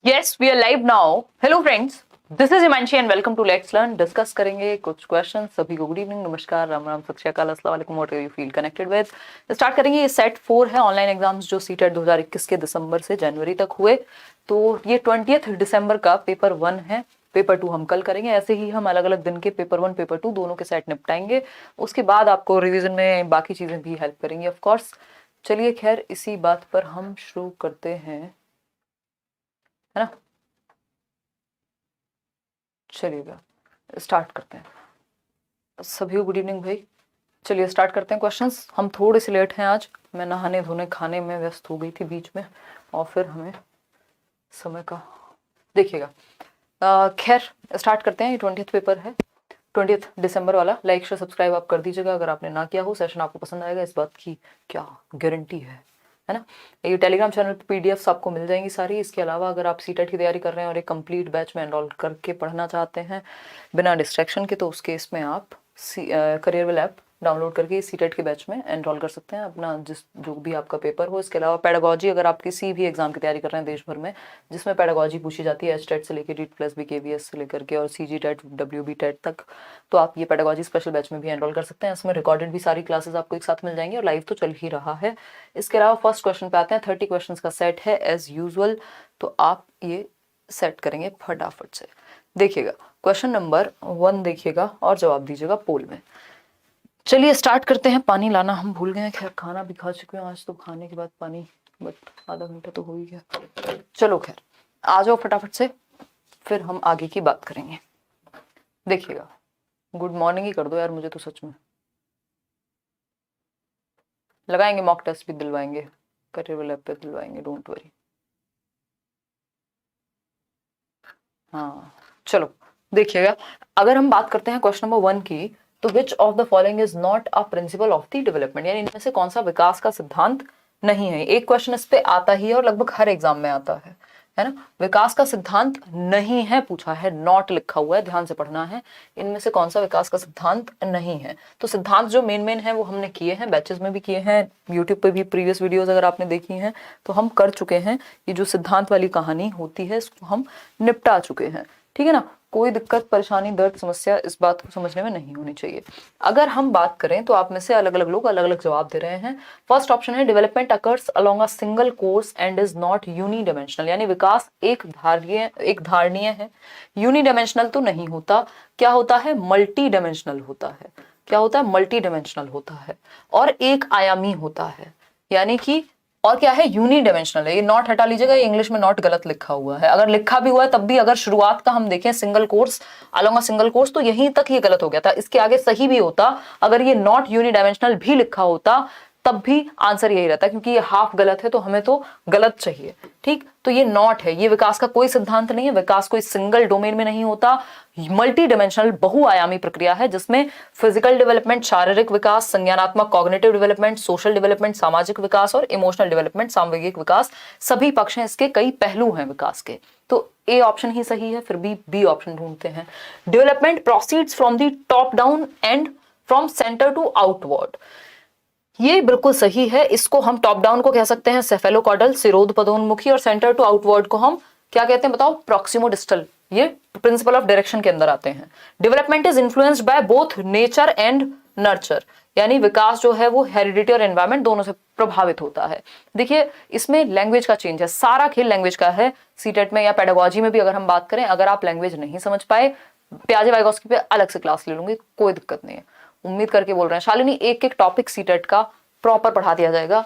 Yes, we are live now. Hello friends, this is Himanshi and welcome to Let's Learn. Discuss करेंगे कुछ question. सभी को good evening, नमस्कार, राम राम, सत श्री अकाल, अस्सलाम वालेकुम. What you feel connected with. Start करेंगे. ये सेट 4 है ऑनलाइन एग्जाम्स जो सीटेट 2021 के दिसंबर से जनवरी तक हुए. तो ये 20 दिसंबर का पेपर 1 है. पेपर 2 हम कल करेंगे. ऐसे ही हम अलग अलग दिन के पेपर 1 पेपर 2 दोनों के सेट निपटाएंगे. उसके बाद आपको रिवीजन में बाकी चीजें भी हेल्प करेंगी ऑफ कोर्स. चलिए खैर इसी बात पर हम शुरू करते हैं, है ना. चलिएगा स्टार्ट करते हैं. सभी को गुड इवनिंग भाई. चलिए स्टार्ट करते हैं क्वेश्चंस. हम थोड़े से लेट हैं आज. मैं नहाने धोने खाने में व्यस्त हो गई थी बीच में और फिर हमें समय का देखिएगा. खैर स्टार्ट करते हैं. ये 20th पेपर है, 20th दिसंबर वाला. लाइक शेयर सब्सक्राइब आप कर दीजिएगा अगर आपने ना किया हो. सेशन आपको पसंद आएगा, इस बात की क्या गारंटी है ना. ये टेलीग्राम चैनल पे पीडीएफ्स आपको मिल जाएंगी सारी. इसके अलावा अगर आप सीटेट की तैयारी कर रहे हैं और एक कंप्लीट बैच में एनरोल करके पढ़ना चाहते हैं बिना डिस्ट्रैक्शन के, तो उस केस में आप करियर ऐप डाउनलोड करके सीटेट के बैच में एनरोल कर सकते हैं अपना जिस जो भी आपका पेपर हो. इसके अलावा पेडागोजी, अगर आप किसी भी एग्जाम की तैयारी कर रहे हैं देश भर में जिसमें पेडागोजी पूछी जाती है, एचटेट से लेकर DEET+B KVS से लेकर के और CG टेट WB टेट तक, तो आप ये पेडागोजी स्पेशल बैच में भी एनरोल कर सकते हैं. इसमें रिकॉर्डेड भी सारी क्लासेस आपको एक साथ मिल जाएंगी और लाइव तो चल ही रहा है. इसके अलावा फर्स्ट क्वेश्चन पे आते हैं. 30 क्वेश्चन का सेट है एज यूजुअल, तो आप ये सेट करेंगे फटाफट से. देखिएगा क्वेश्चन नंबर 1 देखिएगा और जवाब दीजिएगा पोल में. चलिए स्टार्ट करते हैं. पानी लाना हम भूल गए हैं. खैर खाना भी खा चुके हैं आज, तो खाने के बाद पानी, बट आधा घंटा तो हो ही गया. चलो खैर आ जाओ फटाफट से, फिर हम आगे की बात करेंगे. देखिएगा गुड मॉर्निंग ही कर दो यार मुझे तो सच में. लगाएंगे मॉक टेस्ट भी दिलवाएंगे, करियर लैब पे दिलवाएंगे, डोंट वरी. हाँ चलो देखिएगा. अगर हम बात करते हैं क्वेश्चन नंबर 1 की, तो विच of the following is not a principle of the development, यानी इनमें से कौन सा विकास का सिद्धांत नहीं है. एक क्वेश्चन इस पे आता ही है और लगभग हर एग्जाम में आता है ना. विकास का सिद्धांत नहीं है पूछा है, नॉट लिखा हुआ है, ध्यान से पढ़ना है. इनमें से कौन सा विकास का सिद्धांत नहीं है. तो सिद्धांत जो मेन है वो हमने किए हैं, बैचेस में भी किए हैं, यूट्यूब पे भी प्रीवियस वीडियोस अगर आपने देखी हैं तो हम कर चुके हैं. ये जो सिद्धांत वाली कहानी होती है इसको हम निपटा चुके हैं, ठीक है ना. कोई दिक्कत परेशानी दर्द समस्या इस बात को समझने में नहीं होनी चाहिए. अगर हम बात करें तो आप में से अलग अलग लोग अलग अलग जवाब दे रहे हैं. फर्स्ट ऑप्शन है development occurs along a single course and is not unidimensional, यानी विकास एक धारणीय है. यूनिडायमेंशनल तो नहीं होता. क्या होता है? मल्टी डायमेंशनल होता है. क्या होता है? मल्टी डायमेंशनल होता है और एक आयामी होता है. यानी कि और क्या है? यूनिडायमेंशनल है. ये नॉट हटा लीजिएगा, ये इंग्लिश में नॉट गलत लिखा हुआ है. अगर लिखा भी हुआ है तब भी अगर शुरुआत का हम देखें single course along a single course, तो यहीं तक ये गलत हो गया था. इसके आगे सही भी होता. अगर ये नॉट यूनिडायमेंशनल भी लिखा होता तब भी आंसर यही रहता, क्योंकि ये हाफ गलत है तो हमें तो गलत चाहिए. ठीक, तो ये नॉट है. ये विकास का कोई सिद्धांत नहीं है. विकास कोई सिंगल डोमेन में नहीं होता. मल्टी डायमेंशनल बहुआयामी प्रक्रिया है जिसमें फिजिकल डेवलपमेंट शारीरिक विकास, संज्ञानात्मक कॉग्निटिव डेवलपमेंट, सोशल डेवलपमेंट सामाजिक विकास और इमोशनल डेवलपमेंट सामूहिक विकास, सभी पक्ष हैं इसके, कई पहलू हैं विकास के. तो ए ऑप्शन ही सही है. फिर बी ऑप्शन ढूंढते हैं. Development proceeds from the top down and from centre to outward. ये बिल्कुल सही है. इसको हम टॉप डाउन को कह सकते हैं सेफेलोकॉडल सिरोध पदोन्मुखी, और सेंटर टू आउटवर्ड को हम क्या कहते हैं बताओ? प्रॉक्सिमोडिस्टल. ये प्रिंसिपल ऑफ डायरेक्शन के अंदर आते हैं. Development is influenced by both nature and nurture, यानी विकास जो है वो हेरिडिटी और एनवायरमेंट दोनों से प्रभावित होता है. देखिए इसमें लैंग्वेज का चेंज है, सारा खेल लैंग्वेज का है. सीटेट में या पेडागोजी में भी अगर हम बात करें, अगर आप लैंग्वेज नहीं समझ पाए, प्याजे वाइगोस्की पे अलग से क्लास ले लूंगी, कोई दिक्कत नहीं है. उम्मीद करके बोल रहे हैं शालिनी, एक एक टॉपिक सीटेट का प्रॉपर पढ़ा दिया जाएगा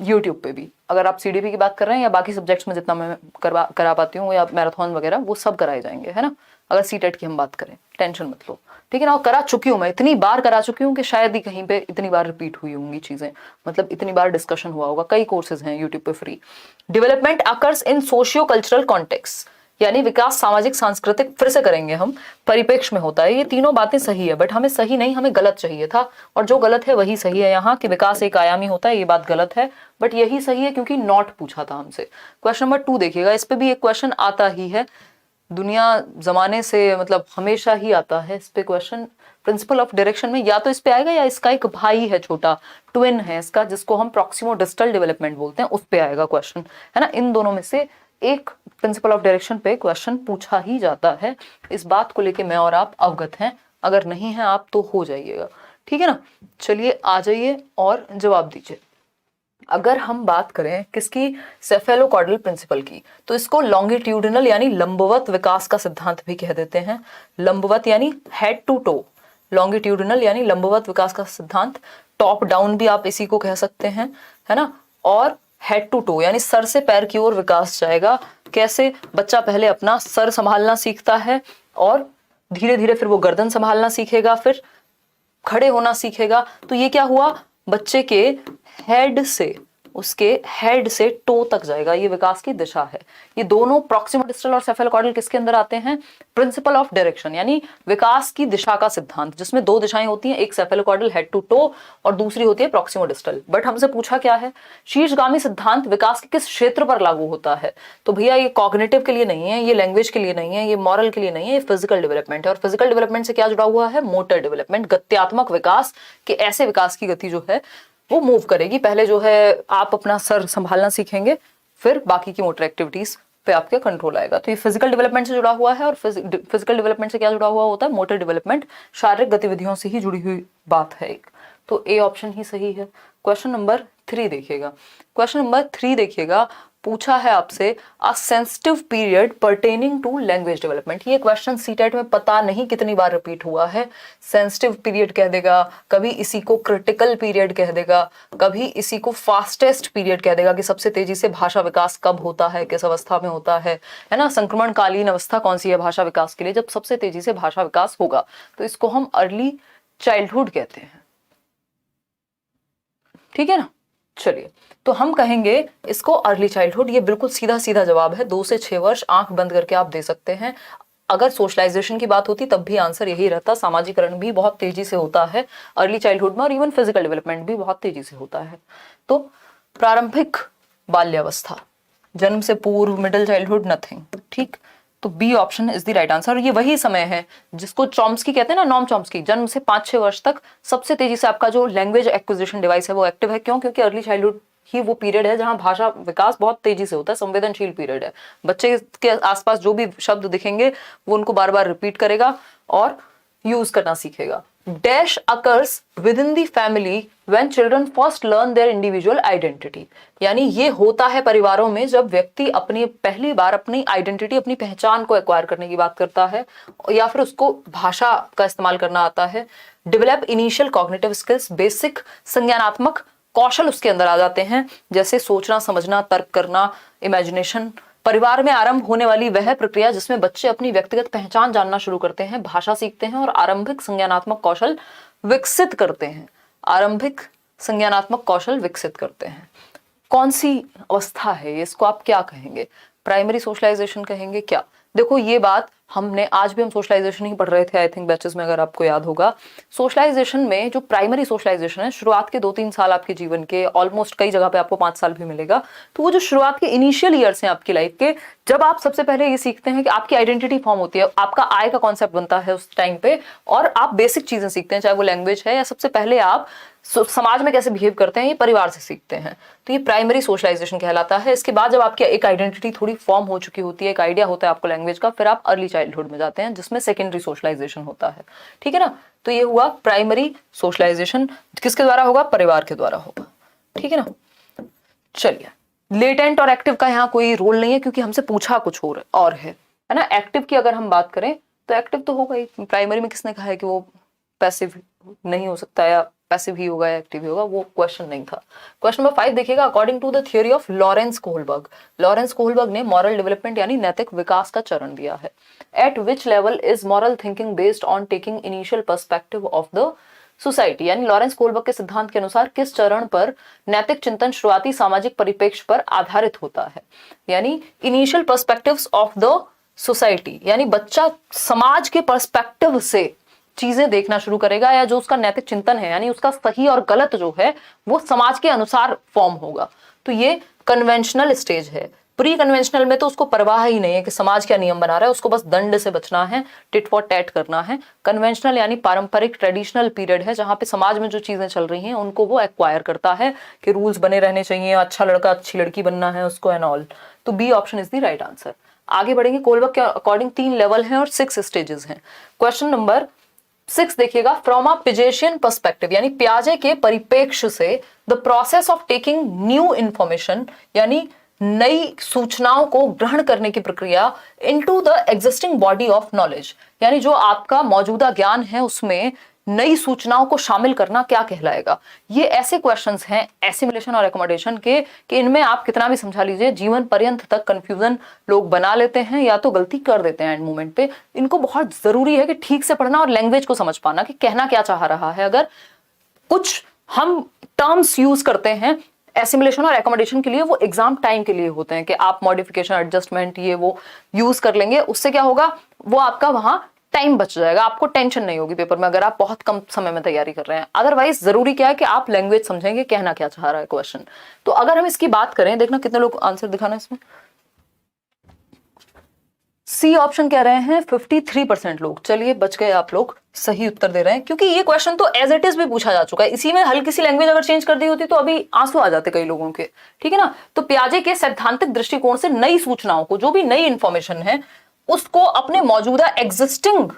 यूट्यूब पे भी. अगर आप सीडीपी की बात कर रहे हैं या बाकी सब्जेक्ट्स में जितना मैं करा पाती हूँ या मैराथन वगैरह, वो सब कराए जाएंगे, है ना. अगर सीटेट की हम बात करें, टेंशन मत लो, ठीक है ना. और करा चुकी हूँ मैं, इतनी बार करा चुकी हूँ कि शायद ही कहीं पे इतनी बार रिपीट हुई होंगी चीजें, मतलब इतनी बार डिस्कशन हुआ होगा. कई कोर्सेज हैं यूट्यूब पे free. Development occurs in socio cultural context, यानी विकास सामाजिक सांस्कृतिक, फिर से करेंगे हम, परिप्रेक्ष्य में होता है. ये तीनों बातें सही है, बट हमें सही नहीं, हमें गलत चाहिए था. और जो गलत है वही सही है यहाँ, कि विकास एक आयामी होता है, ये बात गलत है. बट यही सही है क्योंकि नॉट पूछा था हमसे. क्वेश्चन नंबर 2 देखिएगा. इस पे भी एक क्वेश्चन आता ही है, दुनिया जमाने से मतलब हमेशा ही आता है इस पे क्वेश्चन. प्रिंसिपल ऑफ डायरेक्शन में या तो इस पे आएगा या इसका एक भाई है छोटा, ट्विन है इसका, जिसको हम प्रॉक्सिमो डिस्टल डेवलपमेंट बोलते हैं, उस पे आएगा क्वेश्चन, है ना. इन दोनों में से एक प्रिंसिपल ऑफ डायरेक्शन पे क्वेश्चन पूछा ही जाता है। इस बात को लेके मैं और आप अवगत हैं, अगर नहीं है आप तो हो जाइएगा, ठीक है ना। चलिए आ जाइए और जवाब दीजिए। अगर हम बात करें किसकी, सेफेलोकॉर्डल प्रिंसिपल की, तो इसको लॉन्गिट्यूडिनल यानी लंबवत विकास का सिद्धांत भी कह देते हैं। लंबवत यानी हेड टू टो, लॉन्गिट्यूडिनल यानी लंबवत विकास का सिद्धांत, टॉप डाउन भी आप इसी को कह सकते हैं, है ना। और हेड टू टो यानी सर से पैर की ओर विकास जाएगा। कैसे, बच्चा पहले अपना सर संभालना सीखता है और धीरे धीरे फिर वो गर्दन संभालना सीखेगा, फिर खड़े होना सीखेगा। तो ये क्या हुआ, बच्चे के हेड से, उसके हेड से टो तक जाएगा, ये विकास की दिशा है। ये दोनों प्रॉक्सिमो डिस्टल और सेफेलोकॉर्डल किसके अंदर आते हैं, प्रिंसिपल ऑफ डायरेक्शन यानी विकास की दिशा का सिद्धांत, जिसमें दो दिशाएं होती हैं, एक सेफेलोकॉर्डल हेड टू टो और दूसरी होती है प्रॉक्सिमो डिस्टल। बट हमसे पूछा क्या है, शीर्षगामी सिद्धांत विकास के किस क्षेत्र पर लागू होता है। तो भैया ये कॉग्निटिव के लिए नहीं है, ये लैंग्वेज के लिए नहीं है, ये मॉरल के लिए नहीं है, ये फिजिकल डेवलपमेंट है। और फिजिकल डेवलपमेंट से क्या जुड़ा हुआ है, मोटर डेवलपमेंट, गत्यात्मक विकास के ऐसे विकास की गति जो है वो मूव करेगी। पहले जो है आप अपना सर संभालना सीखेंगे, फिर बाकी की मोटर एक्टिविटीज पे आपके कंट्रोल आएगा। तो ये फिजिकल डेवलपमेंट से जुड़ा हुआ है। और फिजिकल डेवलपमेंट से क्या जुड़ा हुआ होता है, मोटर डेवलपमेंट, शारीरिक गतिविधियों से ही जुड़ी हुई बात है एक। तो ए ऑप्शन ही सही है। क्वेश्चन नंबर 3 देखिएगा। क्वेश्चन नंबर 3 देखिएगा, पूछा है आपसे a sensitive period pertaining to language development. ये क्वेश्चन सीटेट में पता नहीं कितनी बार रिपीट हुआ है। सेंसिटिव पीरियड कह देगा, कभी इसी को क्रिटिकल पीरियड कह देगा, कभी इसी को फास्टेस्ट पीरियड कह देगा कि सबसे तेजी से भाषा विकास कब होता है, किस अवस्था में होता है ना। संक्रमणकालीन अवस्था कौन सी है भाषा विकास के लिए, जब सबसे तेजी से भाषा विकास होगा। तो इसको हम अर्ली चाइल्डहुड कहते हैं, ठीक है ना। चलिए, तो हम कहेंगे इसको अर्ली चाइल्डहुड। ये बिल्कुल सीधा सीधा जवाब है, 2 से 6 वर्ष आंख बंद करके आप दे सकते हैं। अगर सोशलाइजेशन की बात होती तब भी आंसर यही रहता। सामाजिकरण भी बहुत तेजी से होता है अर्ली चाइल्डहुड में, और इवन फिजिकल डेवलपमेंट भी बहुत तेजी से होता है। तो प्रारंभिक बाल्यावस्था, जन्म से पूर्व, मिडिल चाइल्डहुड, नथिंग, ठीक। तो B option is the right answer. और ये वही समय है जिसको चॉम्स्की कहते हैं ना, नॉम चॉम्स्की, जन्म से 5-6 वर्ष तक सबसे तेजी से आपका जो लैंग्वेज एक्विजिशन डिवाइस है वो एक्टिव है। क्यों, क्योंकि अर्ली चाइल्डहुड ही वो पीरियड है जहां भाषा विकास बहुत तेजी से होता है, संवेदनशील पीरियड है। बच्चे के आसपास जो भी शब्द दिखेंगे वो उनको बार बार रिपीट करेगा और यूज करना सीखेगा। Dash occurs with in the family when children first learn their individual identity. यानी ये होता है परिवारों में जब व्यक्ति अपनी पहली बार अपनी आइडेंटिटी, अपनी पहचान को एक्वायर करने की बात करता है, या फिर उसको भाषा का इस्तेमाल करना आता है। Develop initial cognitive skills, basic संज्ञानात्मक कौशल उसके अंदर आ जाते हैं, जैसे सोचना, समझना, तर्क करना, इमेजिनेशन। परिवार में आरंभ होने वाली वह प्रक्रिया जिसमें बच्चे अपनी व्यक्तिगत पहचान जानना शुरू करते हैं, भाषा सीखते हैं और आरंभिक संज्ञानात्मक कौशल विकसित करते हैं। आरंभिक संज्ञानात्मक कौशल विकसित करते हैं। कौन सी अवस्था है ये, इसको आप क्या कहेंगे, प्राइमरी सोशलाइजेशन कहेंगे क्या। देखो ये बात हमने आज भी हम सोशलाइजेशन ही पढ़ रहे थे आई थिंक बैचेस में, अगर आपको याद होगा। सोशलाइजेशन में जो प्राइमरी सोशलाइजेशन है, शुरुआत के 2-3 साल आपके जीवन के, ऑलमोस्ट कई जगह पे आपको 5 साल भी मिलेगा। तो वो जो शुरुआत के इनिशियल ईयर्स हैं आपकी लाइफ के, जब आप सबसे पहले ये सीखते हैं कि आपकी आइडेंटिटी फॉर्म होती है, आपका आय का कॉन्सेप्ट बनता है उस टाइम पे, और आप बेसिक चीजें सीखते हैं, चाहे वो लैंग्वेज है या सबसे पहले आप समाज में कैसे बिहेव करते हैं, ये परिवार से सीखते हैं। तो ये प्राइमरी सोशलाइजेशन कहलाता है। इसके बाद जब आपकी एक आइडेंटिटी थोड़ी फॉर्म हो चुकी होती है, एक आइडिया होता है आपको लैंग्वेज का, फिर आप अर्ली चाइल्डहुड में जाते हैं जिसमें सेकेंडरी सोशलाइजेशन होता है, ठीक है ना। तो ये हुआ प्राइमरी सोशलाइजेशन, किसके द्वारा होगा, परिवार के द्वारा होगा, ठीक है ना। चलिए, लेटेंट और एक्टिव का यहाँ कोई रोल नहीं है क्योंकि हमसे पूछा कुछ और है ना। एक्टिव की अगर हम बात करें तो एक्टिव तो होगा ही। प्राइमरी में किसने कहा है कि वो पैसिव नहीं हो सकता, या पैसिव ही होगा या एक्टिव ही होगा, वो क्वेश्चन नहीं था। क्वेश्चन नंबर 5 देखिएगा, according to the theory of Lawrence Kohlberg. Lawrence Kohlberg ने मॉरल डेवलपमेंट यानी नैतिक विकास का चरण दिया है। At which level is moral thinking based on taking initial perspective of the society. यानी लॉरेंस कोहलबर्ग के सिद्धांत के अनुसार किस चरण पर नैतिक चिंतन शुरुआती सामाजिक परिप्रेक्ष्य पर आधारित होता है। यानी initial perspectives of the society, यानी बच्चा समाज के पर्सपेक्टिव से चीजें देखना शुरू करेगा, या जो उसका नैतिक चिंतन है यानी उसका सही और गलत जो है वो समाज के अनुसार फॉर्म होगा। तो ये कन्वेंशनल स्टेज है। प्री कन्वेंशनल में तो उसको परवाह ही नहीं है कि समाज क्या नियम बना रहा है, उसको बस दंड से बचना है, टिट फॉर टैट करना है। कन्वेंशनल यानी पारंपरिक ट्रेडिशनल पीरियड है, जहां पे समाज में जो चीजें चल रही हैं उनको वो एक्वायर करता है कि रूल्स बने रहने चाहिए, अच्छा लड़का अच्छी लड़की बनना है उसको एंड ऑल। तो B option is the right answer. आगे बढ़ेंगे। कोलबर्ग के अकॉर्डिंग 3 लेवल हैं और 6 स्टेजेस हैं। क्वेश्चन नंबर 6 देखिएगा, फ्रॉम अ पिजेशियन पर्सपेक्टिव यानी प्याजे के परिप्रेक्ष्य से the process of taking new information यानी नई सूचनाओं को ग्रहण करने की प्रक्रिया into the existing body of knowledge यानी जो आपका मौजूदा ज्ञान है उसमें नई सूचनाओं को शामिल करना क्या कहलाएगा। ये ऐसे क्वेश्चंस हैं एसिमिलेशन और एकोमोडेशन के कि इनमें आप कितना भी समझा लीजिए जीवन पर्यंत तक कंफ्यूजन लोग बना लेते हैं या तो गलती कर देते हैं एंड मोमेंट पे। इनको बहुत जरूरी है कि ठीक से पढ़ना और लैंग्वेज को समझ पाना कि कहना क्या चाह रहा है। अगर कुछ हम टर्म्स यूज करते हैं एसिमिलेशन और एकोमोडेशन के लिए, वो एग्जाम टाइम के लिए होते हैं कि आप मॉडिफिकेशन एडजस्टमेंट ये वो यूज कर लेंगे, उससे क्या होगा वो आपका वहां टाइम बच जाएगा, आपको टेंशन नहीं होगी पेपर में अगर आप बहुत कम समय में तैयारी कर रहे हैं। अदरवाइज जरूरी क्या है कि आप लैंग्वेज समझेंगे कहना क्या चाह रहा है क्वेश्चन। तो अगर हम इसकी बात करें, देखना कितने लोग आंसर दिखाना इसमें। सी ऑप्शन कह रहे हैं 53% लोग। चलिए बच गए आप लोग, सही उत्तर दे रहे हैं, क्योंकि ये क्वेश्चन तो एज इट इज भी पूछा जा चुका है। इसी में हल्की सी लैंग्वेज अगर चेंज कर दी होती तो अभी आंसू आ जाते कई लोगों के, ठीक है ना। तो पियाजे के सैद्धांतिक दृष्टिकोण से नई सूचनाओं को, जो भी नई इंफॉर्मेशन है उसको अपने मौजूदा एग्जिस्टिंग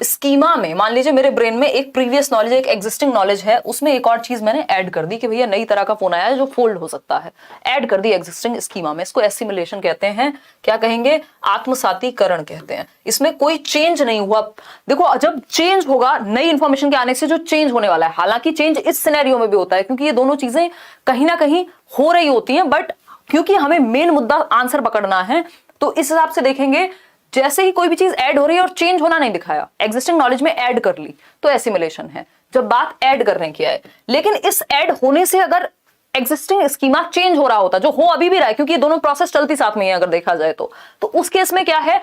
स्कीमा में, मान लीजिए मेरे ब्रेन में एक प्रीवियस नॉलेज एक एग्जिस्टिंग नॉलेज है, उसमें एक और चीज मैंने ऐड कर दी कि भैया नई तरह का फोन आया है जो फोल्ड हो सकता है, ऐड कर दी एग्जिस्टिंग स्कीमा में। इसको एसिमिलेशन कहते हैं। क्या कहेंगे? आत्मसातीकरण कहते हैं। इसमें कोई चेंज नहीं हुआ। देखो जब चेंज होगा नई इंफॉर्मेशन के आने से, जो चेंज होने वाला है, हालांकि चेंज इस सिनेरियो में भी होता है क्योंकि ये दोनों चीजें कहीं ना कहीं हो रही होती हैं, बट क्योंकि हमें मेन मुद्दा आंसर पकड़ना है तो इस हिसाब से देखेंगे जैसे ही कोई भी चीज ऐड हो रही है और चेंज होना नहीं दिखाया, एग्जिस्टिंग नॉलेज में ऐड कर ली तो एसिमिलेशन है, जब बात ऐड करने की है। लेकिन इस ऐड होने से अगर एग्जिस्टिंग स्कीमा चेंज हो रहा होता, जो हो अभी भी रहा है क्योंकि ये दोनों प्रोसेस चलती साथ में है अगर देखा जाए तो उस केस में क्या है,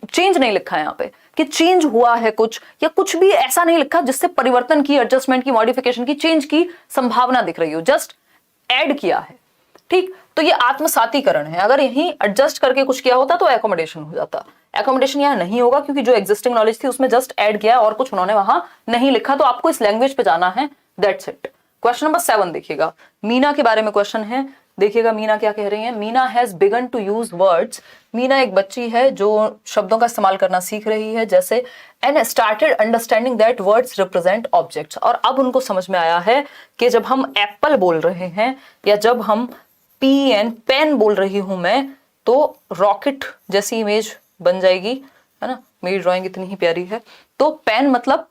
चेंज नहीं लिखा है यहाँ पे कि चेंज हुआ है कुछ, या कुछ भी ऐसा नहीं लिखा जिससे परिवर्तन की, एडजस्टमेंट की, मॉडिफिकेशन की, चेंज की संभावना दिख रही हो, जस्ट ऐड किया है। ठीक, तो ये आत्मसातीकरण है। अगर यहीं एडजस्ट करके कुछ किया होता तो एकोमोडेशन हो जाता। एकोमोडेशन यहां नहीं होगा क्योंकि जो एग्जिस्टिंग नॉलेज थी उसमें जस्ट ऐड किया और कुछ उन्होंने वहां नहीं लिखा, तो आपको इस लैंग्वेज पे जाना है, दैट्स इट। क्वेश्चन नंबर 7 देखिएगा, मीना के बारे में क्वेश्चन है। देखिएगा मीना क्या कह रही है। Meena has begun to use words. Meena एक बच्ची है जो शब्दों का इस्तेमाल करना सीख रही है, जैसे and started understanding that words represent objects. और अब उनको समझ में आया है कि जब हम एप्पल बोल रहे हैं या जब हम पेन पेन बोल रही हूं मैं, तो रॉकेट जैसी इमेज बन जाएगी, है ना। मेरी ड्राइंग इतनी ही प्यारी है। तो पेन मतलब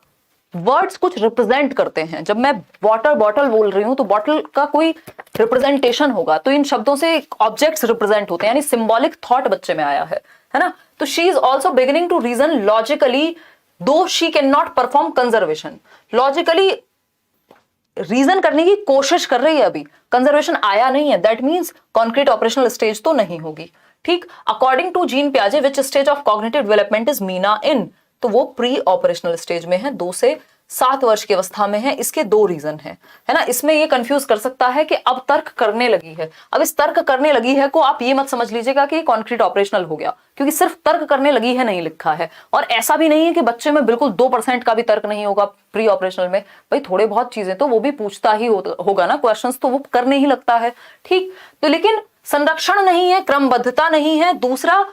वर्ड्स कुछ रिप्रेजेंट करते हैं। जब मैं वाटर बॉटल बोल रही हूं तो बॉटल का कोई रिप्रेजेंटेशन होगा, तो इन शब्दों से ऑब्जेक्ट्स रिप्रेजेंट होते हैं, यानी सिंबॉलिक थॉट बच्चे में आया है ना। तो she is also beginning to reason logically though she can not perform conservation. Logically reason करने की कोशिश कर रही है, अभी कंजर्वेशन आया नहीं है, that means concrete operational stage तो नहीं होगी। ठीक, अकॉर्डिंग टू जीन पियाजे which stage of cognitive development is Meena in, तो वो प्री ऑपरेशनल स्टेज में है, 2 से 7 वर्ष की अवस्था में है। इसके 2 रीजन है ना। इसमें ये कंफ्यूज कर सकता है कि अब तर्क करने लगी है। अब इस तर्क करने लगी है को आप ये मत समझ लीजिएगा कि कॉन्क्रीट ऑपरेशनल हो गया, क्योंकि सिर्फ तर्क करने लगी है नहीं लिखा है। और ऐसा भी नहीं है कि बच्चे में बिल्कुल 2% का भी तर्क नहीं होगा प्री ऑपरेशनल में। भाई थोड़े बहुत चीजें तो वो भी पूछता ही होगा ना, क्वेश्चंस तो वो करने ही लगता है। ठीक, तो लेकिन संरक्षण नहीं है, क्रमबद्धता नहीं है, दूसरा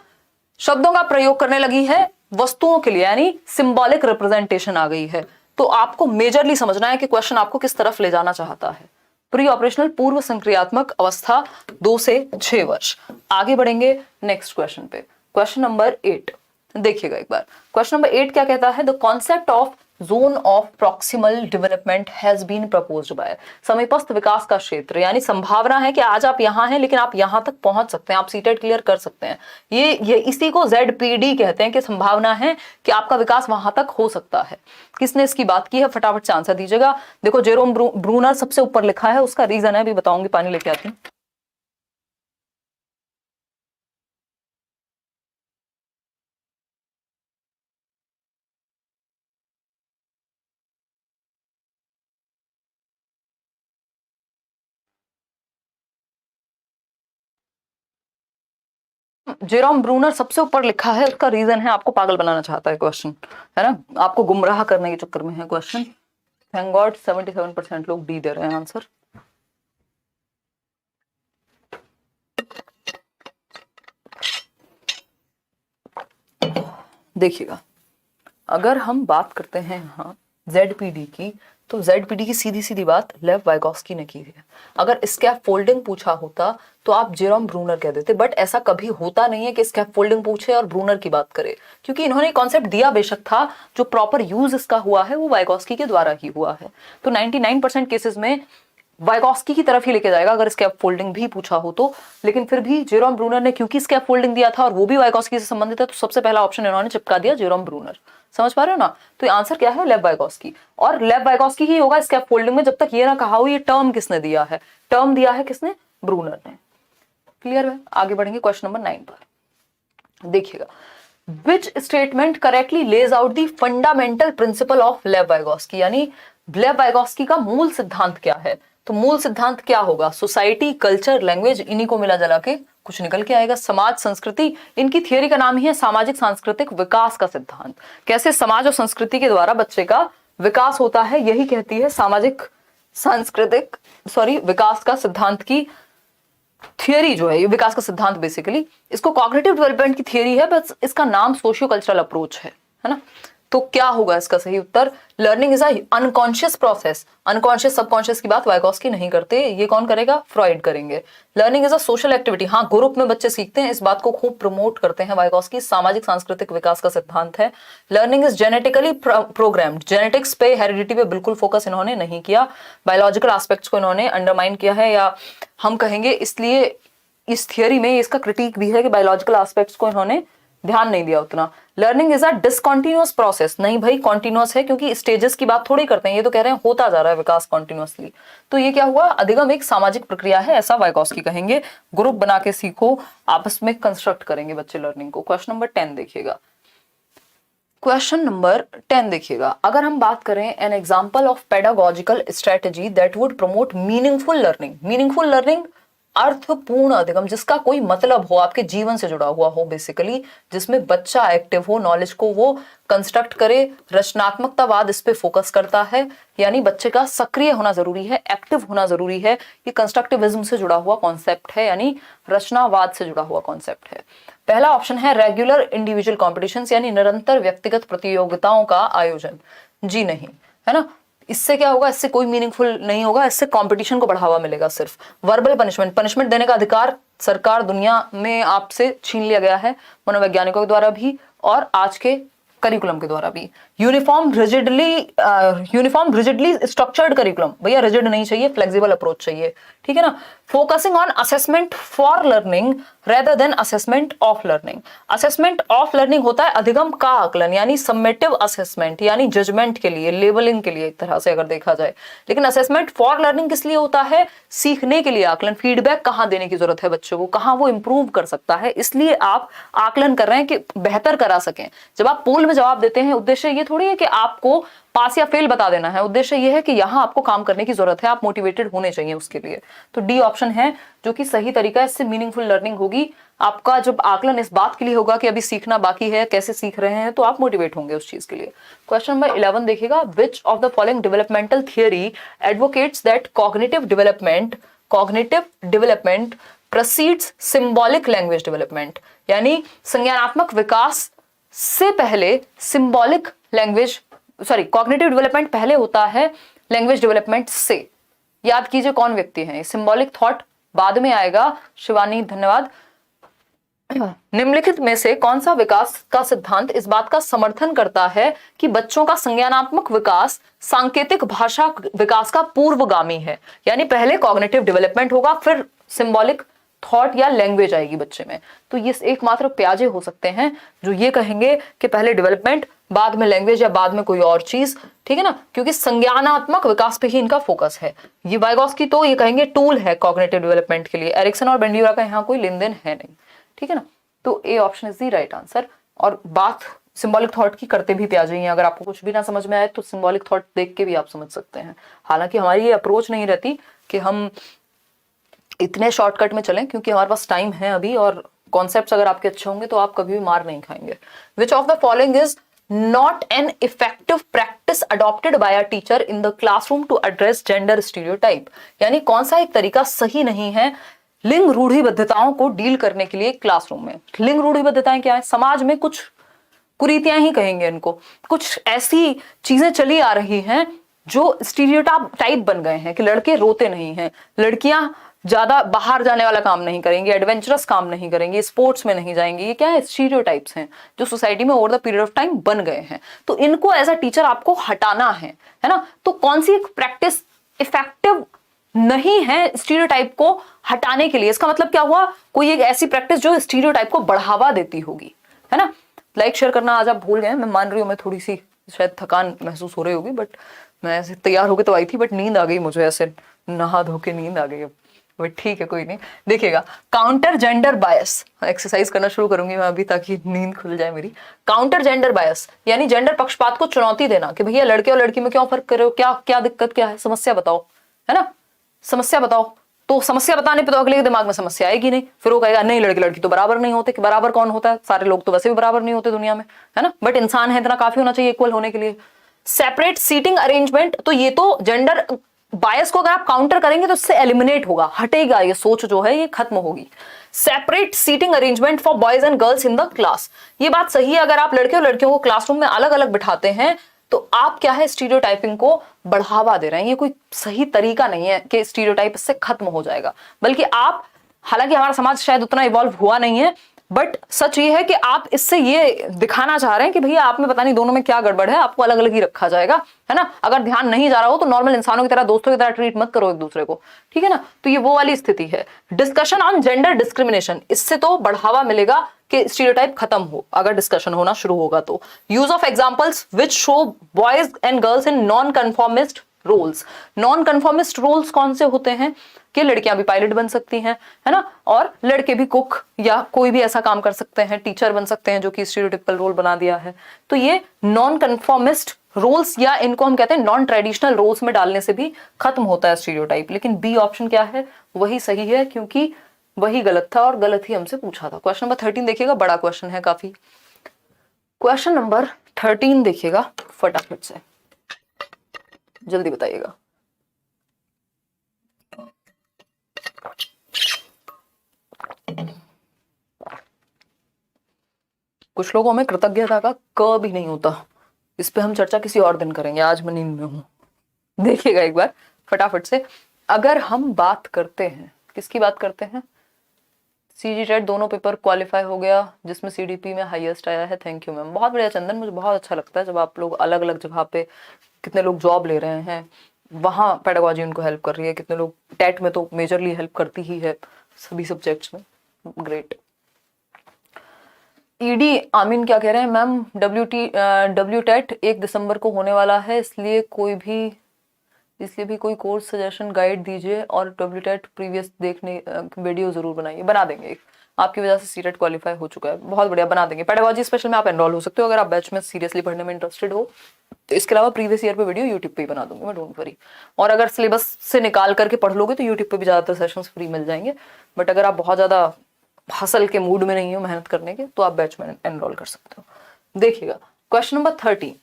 शब्दों का प्रयोग करने लगी है वस्तुओं के लिए, यानी सिंबॉलिक रिप्रेजेंटेशन आ गई है। तो आपको मेजरली समझना है कि क्वेश्चन आपको किस तरफ ले जाना चाहता है। प्री ऑपरेशनल पूर्व संक्रियात्मक अवस्था 2 से 6 वर्ष। आगे बढ़ेंगे नेक्स्ट क्वेश्चन पे। क्वेश्चन नंबर 8 देखिएगा एक बार। क्वेश्चन नंबर 8 क्या कहता है, the concept of zone of proximal development has been proposed by. समीपस्थ विकास का क्षेत्र, यानी संभावना है कि आज आप यहां हैं लेकिन आप यहां तक पहुंच सकते हैं, आप सीटेट क्लियर कर सकते हैं। ये इसी को ZPD कहते हैं कि संभावना है कि आपका विकास वहां तक हो सकता है। किसने इसकी बात की है, फटाफट से आंसर दीजिएगा। देखो जेरोम ब्रूनर सबसे ऊपर लिखा है, उसका रीजन है, अभी बताऊंगी, पानी लेके आती हूँ। जेरोम ब्रूनर सबसे ऊपर लिखा है, उसका रीजन है आपको पागल बनाना चाहता है क्वेश्चन, है ना, आपको गुमराह करने के चक्कर में है क्वेश्चन। थैंक गॉड 77% लोग डी दे रहे हैं आंसर। देखिएगा, अगर हम बात करते हैं यहाँ ZPD की, तो ZPD की सीधी सीधी बात लेव वाइगॉस्की ने की है। अगर स्कैप फोल्डिंग पूछा होता तो आप जेरोम ब्रूनर कह देते, बट ऐसा कभी होता नहीं है कि स्कैप फोल्डिंग पूछे और ब्रूनर की बात करे, क्योंकि इन्होंने कॉन्सेप्ट दिया बेशक था, जो प्रॉपर यूज इसका हुआ है वो वाइगॉस्की के द्वारा ही हुआ है। तो 99% केसेस में वाइगॉस्की की तरफ ही लेके जाएगा अगर स्कैप फोल्डिंग भी पूछा हो तो। लेकिन फिर भी जेरोम ब्रूनर ने क्योंकि स्कैप फोल्डिंग दिया था और वो भी वाइगॉस्की से संबंधित है, तो सबसे पहला ऑप्शन इन्होंने चिपका दिया जेरोम ब्रूनर। समझ पा रहे हो ना? तो ये आंसर क्या है? लेव वाइगॉस्की। और लेव वाइगॉस्की ही होगा स्कैप फोल्डिंग में, जब तक ये ना कहा हो ये टर्म किसने दिया है। टर्म दिया है किसने? ब्रूनर ने। क्लियर है? आगे बढ़ेंगे क्वेश्चन नंबर 9 पर। देखिएगा, which statement correctly lays out the fundamental principle of Lev Vygotsky, यानी लेव वाइगॉस्की का मूल सिद्धांत क्या है। तो मूल सिद्धांत क्या होगा? सोसाइटी, कल्चर, लैंग्वेज, इन्हीं को मिला जला के कुछ निकल के आएगा। समाज, संस्कृति, इनकी थियोरी का नाम ही है सामाजिक सांस्कृतिक विकास का सिद्धांत। कैसे समाज और संस्कृति के द्वारा बच्चे का विकास होता है, यही कहती है सामाजिक सांस्कृतिक विकास का सिद्धांत की थियरी जो है, ये विकास का सिद्धांत बेसिकली, इसको कॉग्निटिव डेवलपमेंट की थियरी है, बस इसका नाम सोशियो कल्चरल अप्रोच है ना। तो क्या होगा इसका सही उत्तर? Learning is unconscious process. Unconscious subconscious की बात वाइगॉस्की नहीं करते, ये कौन करेगा? फ्रॉइड करेंगे। Learning is a social activity, हाँ ग्रुप में बच्चे सीखते हैं, इस बात को खूब प्रमोट करते हैं वाइगॉस्की। सामाजिक सांस्कृतिक विकास का सिद्धांत है। Learning is genetically programmed, genetics पे, हेरिडिटी पे बिल्कुल फोकस इन्होंने नहीं किया। बायोलॉजिकल एस्पेक्ट्स को इन्होंने अंडरमाइन किया है, या हम कहेंगे इसलिए इस थियरी में इसका क्रिटिक भी है कि बायोलॉजिकल एस्पेक्ट्स को इन्होंने ध्यान नहीं दिया उतना। Learning is a discontinuous process, नहीं भाई कॉन्टिन्यूअस है, क्योंकि स्टेजेस की बात थोड़ी करते हैं, ये तो कह रहे हैं होता जा रहा है विकास कॉन्टिन्यूअसली। तो ये क्या हुआ? अधिगम एक सामाजिक प्रक्रिया है, ऐसा वाइगॉस्की कहेंगे। ग्रुप बना के सीखो, आपस में कंस्ट्रक्ट करेंगे बच्चे लर्निंग को। क्वेश्चन नंबर 10 देखिएगा। क्वेश्चन नंबर 10 देखिएगा, अगर हम बात करें an example of pedagogical strategy that would promote meaningful learning. Meaningful learning अर्थपूर्ण अधिगम, जिसका कोई मतलब हो, आपके जीवन से जुड़ा हुआ हो बेसिकली, जिसमें बच्चा एक्टिव हो, नॉलेज को वो कंस्ट्रक्ट करे। रचनात्मकतावाद इस पे फोकस करता है, यानी बच्चे का सक्रिय होना जरूरी है, एक्टिव होना जरूरी है। ये कंस्ट्रक्टिविज्म से जुड़ा हुआ कॉन्सेप्ट है, यानी रचनावाद से जुड़ा हुआ कॉन्सेप्ट है। पहला ऑप्शन है रेगुलर इंडिविजुअल कॉम्पिटिशंस, यानी निरंतर व्यक्तिगत प्रतियोगिताओं का आयोजन। जी नहीं, है ना। इससे क्या होगा? इससे कोई मीनिंगफुल नहीं होगा, इससे कंपटीशन को बढ़ावा मिलेगा सिर्फ। वर्बल पनिशमेंट, पनिशमेंट देने का अधिकार सरकार दुनिया में आपसे छीन लिया गया है, मनोवैज्ञानिकों के द्वारा भी और आज के करिकुलम के द्वारा भी। यूनिफॉर्म रिजिडली स्ट्रक्चर्ड करिकुलम, भैया रिजिड नहीं चाहिए, फ्लेक्सिबल अप्रोच चाहिए, ठीक है ना। Focusing on assessment for learning rather than assessment of learning. Assessment of learning होता है अधिगम का आकलन, यानी समेटिव असेसमेंट, यानी जजमेंट के लिए, लेबलिंग के लिए एक तरह से अगर देखा जाए। लेकिन असेसमेंट फॉर लर्निंग किस लिए होता है? सीखने के लिए आकलन, फीडबैक कहाँ देने की जरूरत है बच्चों को, कहाँ वो इंप्रूव कर सकता है, इसलिए आप आकलन कर रहे हैं कि बेहतर करा सकें। जब आप पूल में जवाब देते हैं, उद्देश्य ये थोड़ी है कि आपको पास या फेल बता देना है, उद्देश्य ये है कि यहां आपको काम करने की जरूरत है, आप मोटिवेटेड होने चाहिए उसके लिए। तो डी ऑप्शन है जो कि सही तरीका है, इससे मीनिंगफुल लर्निंग होगी। आपका जब आकलन इस बात के लिए होगा कि अभी सीखना बाकी है, कैसे सीख रहे हैं, तो आप मोटिवेट होंगे उस चीज के लिए। क्वेश्चन नंबर 11 देखिएगा, विच of the following developmental theory advocates that cognitive development proceeds symbolic language development, यानी संज्ञानात्मक विकास से पहले सिंबॉलिक लैंग्वेज कॉग्निटिव डेवलपमेंट पहले होता है लैंग्वेज डेवलपमेंट से। याद कीजिए कौन व्यक्ति हैं, सिंबॉलिक थॉट बाद में आएगा। शिवानी धन्यवाद। निम्नलिखित में से कौन सा विकास का सिद्धांत इस बात का समर्थन करता है कि बच्चों का संज्ञानात्मक विकास सांकेतिक भाषा विकास का पूर्वगामी है, यानी पहले कॉग्निटिव डेवलपमेंट होगा, फिर सिंबॉलिक थॉट या लैंग्वेज आएगी बच्चे में। तो ये एकमात्र प्याजे हो सकते हैं जो ये कहेंगे कि पहले डेवलपमेंट, बाद में लैंग्वेज, या बाद में कोई और चीज, ठीक है ना, क्योंकि संज्ञानात्मक विकास पे ही इनका फोकस है। ये वाइगॉस्की तो ये कहेंगे टूल है कॉग्निटिव डेवलपमेंट के लिए, एरिक्सन और बेंड्यूरा का यहाँ कोई लेन देन है नहीं, ठीक है ना। तो A option is the right answer. और बात सिंबॉलिक थॉट की करते भी प्याजे ही हैं, अगर आपको कुछ भी ना समझ में आए तो सिंबॉलिक थॉट देख के भी आप समझ सकते हैं। हालांकि हमारी ये अप्रोच नहीं रहती कि हम इतने शॉर्टकट में चलें, क्योंकि हमारे पास टाइम है अभी और कॉन्सेप्ट्स अगर आपके अच्छे होंगे तो आप कभी भी मार नहीं खाएंगे। Which of the following is not an effective practice adopted by a teacher in the classroom to address gender stereotype, यानी कौन सा एक तरीका सही नहीं है लिंग रूढ़िबद्धताओं को डील करने के लिए क्लासरूम में। लिंग रूढ़िबद्धताएं क्या है? समाज में कुछ कुरीतियां ही कहेंगे इनको, कुछ ऐसी चीजें चली आ रही हैं जो स्टीरियोटाइप बन गए हैं कि लड़के रोते नहीं हैं, लड़कियां ज्यादा बाहर जाने वाला काम नहीं करेंगी, एडवेंचरस काम नहीं करेंगी, स्पोर्ट्स में नहीं जाएंगी। ये क्या है? स्टीरियोटाइप्स हैं जो सोसाइटी में over the period of time बन गए हैं। तो इनको एज अ टीचर आपको हटाना है ना। तो कौन सी एक प्रैक्टिस इफेक्टिव नहीं है स्टीरियोटाइप को हटाने के लिए? इसका मतलब क्या हुआ? कोई एक ऐसी प्रैक्टिस जो स्टीरियोटाइप को बढ़ावा देती होगी, है ना। लाइक शेयर करना आज आप भूल गए, मैं मान रही हूँ, मैं थोड़ी सी शायद थकान महसूस हो रही होगी, बट मैं ऐसे तैयार होकर तो आई थी, बट नींद आ गई मुझे, ऐसे नहा धो के नींद आ गई। बट ठीक है, कोई नहीं। देखिएगा, काउंटर जेंडर बायस, एक्सरसाइज करना शुरू करूंगी मैं अभी ताकि नींद खुल जाए मेरी। काउंटर जेंडर बायस यानी जेंडर पक्षपात को चुनौती देना कि भैया लड़के और लड़की में क्यों फर्क कर रहे हो, क्या क्या दिक्कत क्या है, समस्या बताओ, है ना, समस्या बताओ। तो समस्या बताने पे तो अगले के दिमाग में समस्या आएगी नहीं, फिर वो कहेगा नहीं लड़के लड़की तो बराबर नहीं होते। कि बराबर कौन होता है? सारे लोग तो वैसे भी बराबर नहीं होते दुनिया में, है ना, बट इंसान है, इतना काफी होना चाहिए इक्वल होने के लिए। सेपरेट सीटिंग अरेंजमेंट, तो ये तो जेंडर बायस को अगर आप काउंटर करेंगे तो इससे एलिमिनेट होगा, हटेगा, ये सोच जो है ये खत्म होगी। Separate seating arrangement for boys and girls in the class, ये बात सही है। अगर आप लड़के और लड़कियों को क्लासरूम में अलग अलग बिठाते हैं तो आप क्या है, स्टीरियोटाइपिंग को बढ़ावा दे रहे हैं। ये कोई सही तरीका नहीं है कि स्टीरियोटाइप इससे खत्म हो जाएगा, बल्कि आप, हालांकि हमारा समाज शायद उतना इवॉल्व हुआ नहीं है, बट सच ये है कि आप इससे ये दिखाना चाह रहे हैं कि भैया आप में पता नहीं दोनों में क्या गड़बड़ है, आपको अलग अलग ही रखा जाएगा, है ना। अगर ध्यान नहीं जा रहा हो तो नॉर्मल इंसानों की तरह, दोस्तों की तरह ट्रीट मत करो एक दूसरे को, ठीक है ना। तो ये वो वाली स्थिति है। डिस्कशन ऑन जेंडर डिस्क्रिमिनेशन, इससे तो बढ़ावा मिलेगा कि स्टीरियोटाइप खत्म हो, अगर डिस्कशन होना शुरू होगा तो। Use of examples which show boys and girls in non conformist roles. Non conformist roles कौन से होते हैं? कि लड़कियां भी पायलट बन सकती हैं, है ना, और लड़के भी कुक या कोई भी ऐसा काम कर सकते हैं, टीचर बन सकते हैं, जो कि स्टीरियोटिपिकल रोल बना दिया है। तो ये नॉन कन्फॉर्मिस्ट रोल्स, या इनको हम कहते हैं नॉन ट्रेडिशनल रोल्स में डालने से भी खत्म होता है स्टीरियोटाइप। लेकिन बी ऑप्शन क्या है, वही सही है, क्योंकि वही गलत था और गलत ही हमसे पूछा था। क्वेश्चन नंबर 13 देखिएगा, बड़ा क्वेश्चन है काफी। क्वेश्चन नंबर 13 देखिएगा फटाफट से, जल्दी बताइएगा। कुछ लोगों में कृतज्ञता का क भी नहीं होता, इस पे हम चर्चा किसी और दिन करेंगे, आज मैं नींद में हूं। देखिएगा एक बार फटाफट से। अगर हम बात करते हैं, किसकी बात करते हैं? सीजीटेट दोनों पेपर क्वालिफाई हो गया, जिसमें सीडीपी में हाईएस्ट आया है। थैंक यू मैम, बहुत बढ़िया चंदन, मुझे बहुत अच्छा लगता है जब आप लोग अलग अलग जगह पे, कितने लोग जॉब ले रहे हैं, वहाँ पेडागोजी उनको हेल्प कर रही है, कितने लोग टेट में तो मेजरली हेल्प करती ही है, सभी सब्जेक्ट्स में, ग्रेट। ईडी आमीन क्या कह रहे हैं? मैम डब्ल्यू टेट 1 दिसंबर को होने वाला है, इसलिए भी कोई कोर्स सजेशन गाइड दीजिए, और डब्ल्यू टेट प्रीवियस देखने वीडियो जरूर बनाइए। बना देंगे, आपकी वजह से सीटेट क्वालिफाई हो चुका है, बहुत बढ़िया, बना देंगे। पेडागोजी स्पेशल में आप एनरोल हो सकते हो अगर आप बैच में सीरियसली पढ़ने में इंटरेस्टेड हो। तो इसके अलावा प्रीवियस ईयर पे वीडियो यूट्यूब पे ही बना दूंगी मैं, डोंट वरी। और अगर सिलेबस से निकाल करके पढ़ लोगे तो यूट्यूब पे भी ज्यादातर सेशंस फ्री मिल जाएंगे, बट अगर आप बहुत ज्यादा हसल के मूड में नहीं हो मेहनत करने के, तो आप बैच में एनरोल कर सकते हो। देखिएगा क्वेश्चन नंबर 13,